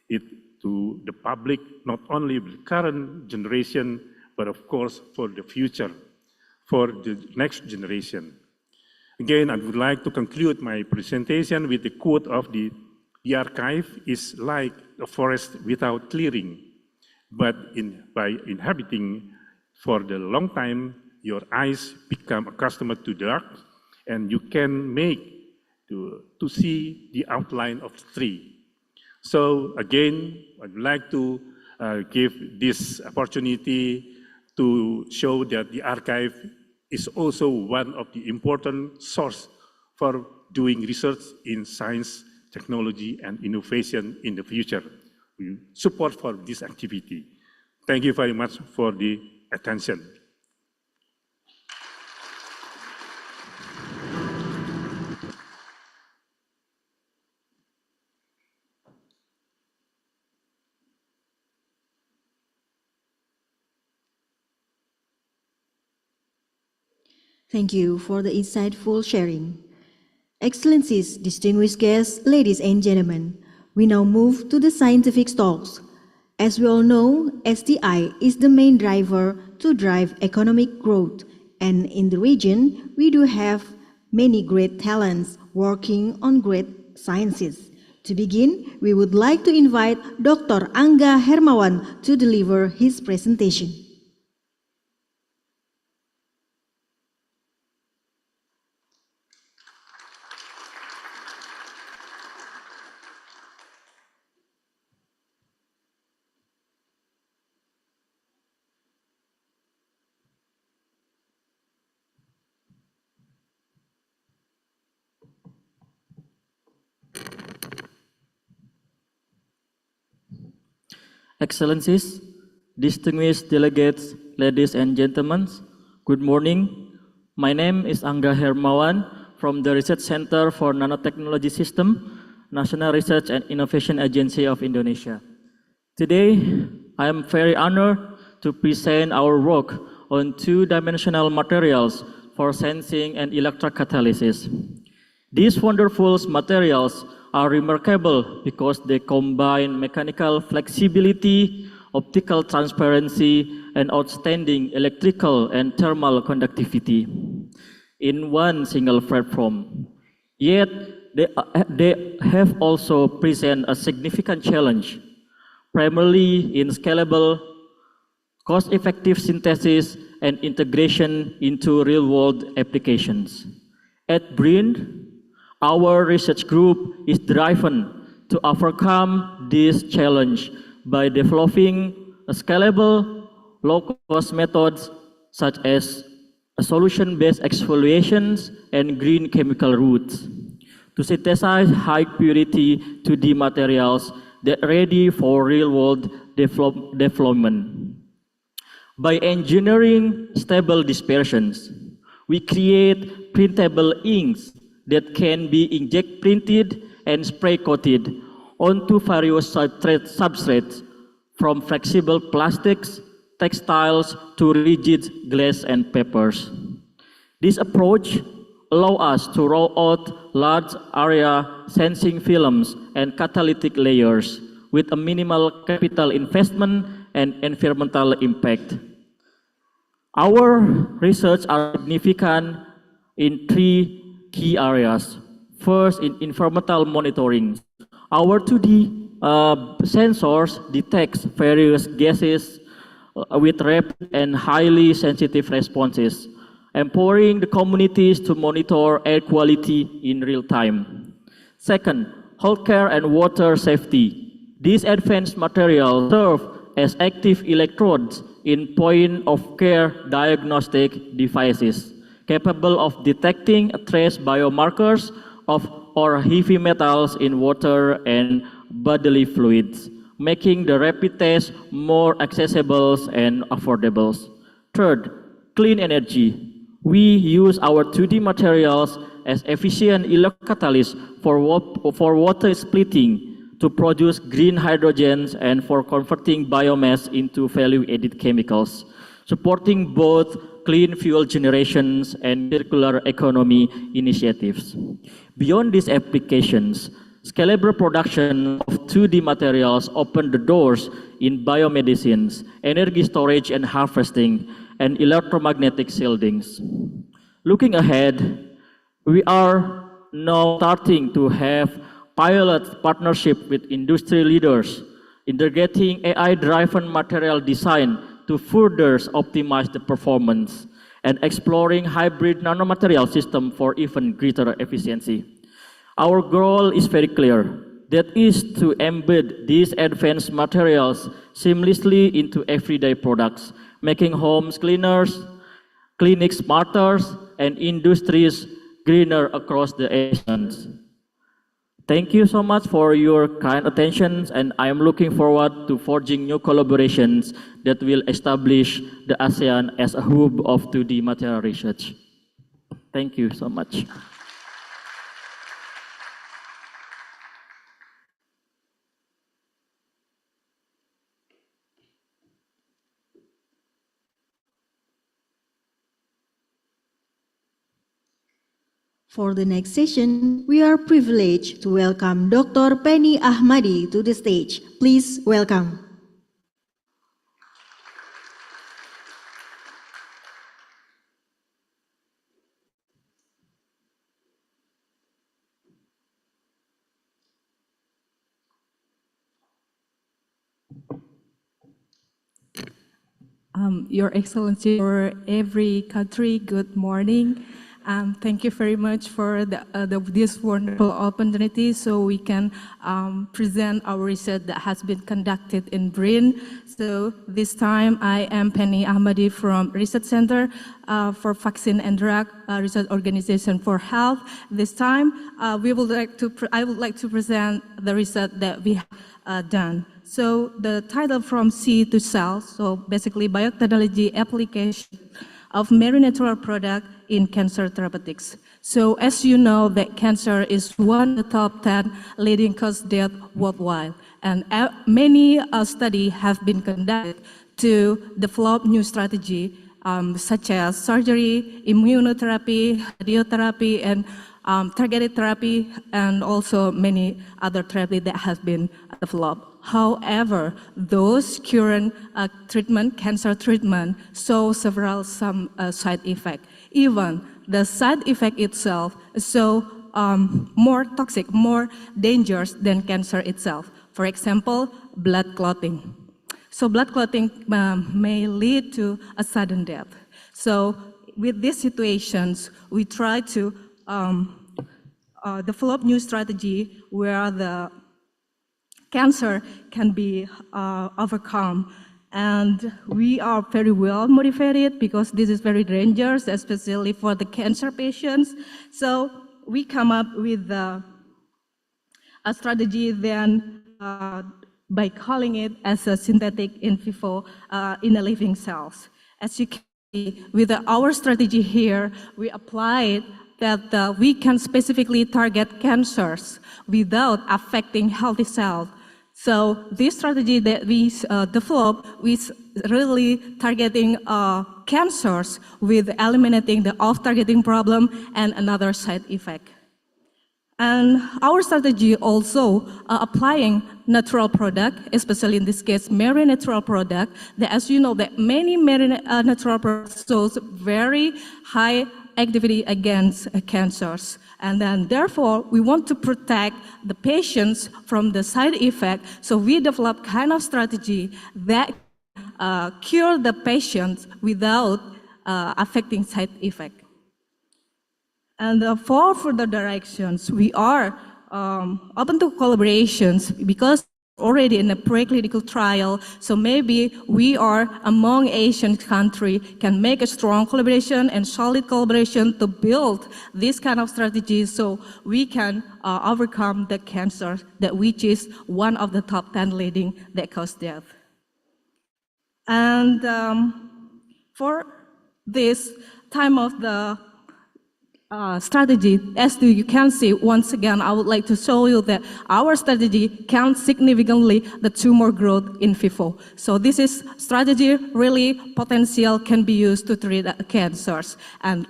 it to the public, not only the current generation, but of course for the future, for the next generation. Again, I would like to conclude my presentation with the quote of the archive is like a forest without clearing, but by inhabiting for the long time, your eyes become accustomed to dark, and you can make to see the outline of the tree. So again, I'd like to give this opportunity to show that the archive is also one of the important source for doing research in science, technology, and innovation in the future. We support for this activity. Thank you very much for the attention. Thank you for the insightful sharing. Excellencies, distinguished guests, ladies and gentlemen, we now move to the scientific talks. As we all know, STI is the main driver to drive economic growth, and in the region, we do have many great talents working on great sciences. To begin, we would like to invite Dr. Angga Hermawan to deliver his presentation. Excellencies, distinguished delegates, ladies and gentlemen, good morning. My name is Angga Hermawan from the Research Center for Nanotechnology System, National Research and Innovation Agency of Indonesia. Today, I am very honored to present our work on two-dimensional materials for sensing and electrocatalysis. These wonderful materials are remarkable because they combine mechanical flexibility, optical transparency, and outstanding electrical and thermal conductivity in one single platform. Yet, they have also present a significant challenge, primarily in scalable, cost-effective synthesis and integration into real-world applications. At BRIN, our research group is driven to overcome this challenge by developing a scalable, low-cost methods such as solution-based exfoliations and green chemical routes to synthesize high-purity 2D materials that are ready for real-world development. By engineering stable dispersions, we create printable inks that can be inkjet printed and spray coated onto various substrates, from flexible plastics, textiles, to rigid glass and papers. This approach allows us to roll out large area sensing films and catalytic layers with a minimal capital investment and environmental impact. Our research are significant in three key areas. First, in environmental monitoring. Our 2D sensors detect various gases with rapid and highly sensitive responses, empowering the communities to monitor air quality in real time. Second, healthcare and water safety. These advanced materials serve as active electrodes in point-of-care diagnostic devices, capable of detecting trace biomarkers or heavy metals in water and bodily fluids, making the rapid test more accessible and affordable. Third, clean energy. We use our 2D materials as efficient electrocatalysts for water splitting to produce green hydrogens and for converting biomass into value-added chemicals, supporting both clean fuel generations and circular economy initiatives. Beyond these applications, scalable production of 2D materials open the doors in biomedicines, energy storage and harvesting, and electromagnetic shieldings. Looking ahead, we are now starting to have pilot partnership with industry leaders, integrating AI-driven material design to further optimize the performance, and exploring hybrid nanomaterial system for even greater efficiency. Our goal is very clear, that is to embed these advanced materials seamlessly into everyday products, making homes cleaner, clinics smarter, and industries greener across the ASEAN. Thank you so much for your kind attention, and I am looking forward to forging new collaborations that will establish the ASEAN as a hub of 2D material research. Thank you so much. For the next session, we are privileged to welcome Dr. Penny Ahmadi to the stage. Please welcome. Your Excellency, for every country, good morning. Thank you very much for this wonderful opportunity so we can present our research that has been conducted in BRIN. So this time I am Penny Ahmadi from Research Center for Vaccine and Drug Research Organization for Health. This time I would like to present the research that we have done. So the title From Seed to Cell, so basically biotechnology application of marine natural product in cancer therapeutics. So as you know, that cancer is one of the top 10 leading cause death worldwide. And many studies have been conducted to develop new strategy such as surgery, immunotherapy, radiotherapy, and targeted therapy, and also many other therapies that have been developed. However, those current cancer treatment, show some side effects. Even the side effect itself is so more toxic, more dangerous than cancer itself. For example, blood clotting. So blood clotting may lead to a sudden death. So with these situations, we try to develop new strategy where the cancer can be overcome. And we are very well motivated because this is very dangerous, especially for the cancer patients. So we come up with a strategy then by calling it as a synthetic in vivo in the living cells. As you can see, with our strategy here, we applied that we can specifically target cancers without affecting healthy cells. So this strategy that we developed is really targeting cancers with eliminating the off-targeting problem and another side effect. And our strategy also applying natural product, especially in this case, marine natural product, that as you know, that many marine natural products shows very high activity against cancers. And then therefore, we want to protect the patients from the side effect. So we develop kind of strategy that cure the patients without affecting side effect. And for further directions, we are open to collaborations because already in a preclinical trial, so maybe we are among Asian countries can make a strong collaboration and solid collaboration to build this kind of strategies so we can overcome the cancer that which is one of the top 10 leading that cause death. And for this time of the strategy, as you can see, once again, I would like to show you that our strategy can significantly the tumor growth in vivo. So this is strategy really potential can be used to treat cancers. And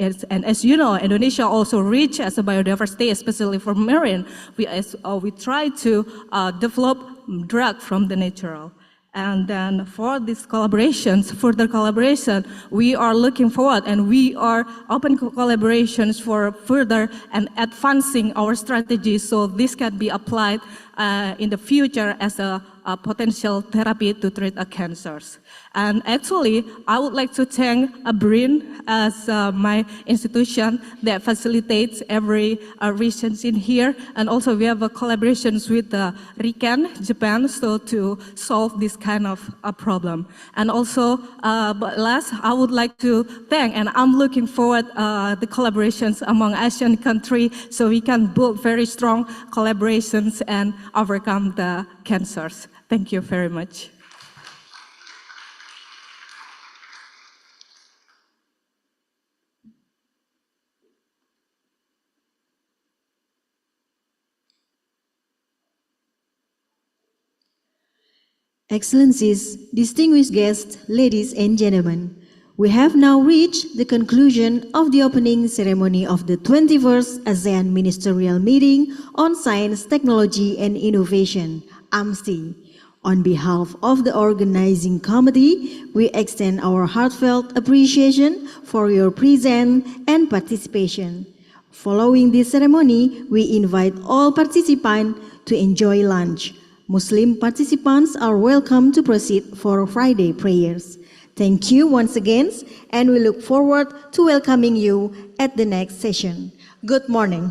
as you know, Indonesia also rich as a biodiversity, especially for marine. We try to develop drug from the natural. And then for these collaborations, further collaboration, we are looking forward and we are open collaborations for further and advancing our strategy so this can be applied in the future as a potential therapy to treat cancers. And actually, I would like to thank BRIN as my institution that facilitates every research in here. And also we have collaborations with RIKEN, Japan, so to solve this kind of a problem. And also, but last, I would like to thank, and I'm looking forward the collaborations among Asian countries so we can build very strong collaborations and overcome the cancers. Thank you very much. Excellencies, distinguished guests, ladies and gentlemen, we have now reached the conclusion of the opening ceremony of the 21st ASEAN Ministerial Meeting on Science, Technology and Innovation, AMMSTI. On behalf of the organizing committee, we extend our heartfelt appreciation for your presence and participation. Following this ceremony, we invite all participants to enjoy lunch. Muslim participants are welcome to proceed for Friday prayers. Thank you once again, and we look forward to welcoming you at the next session. Good morning.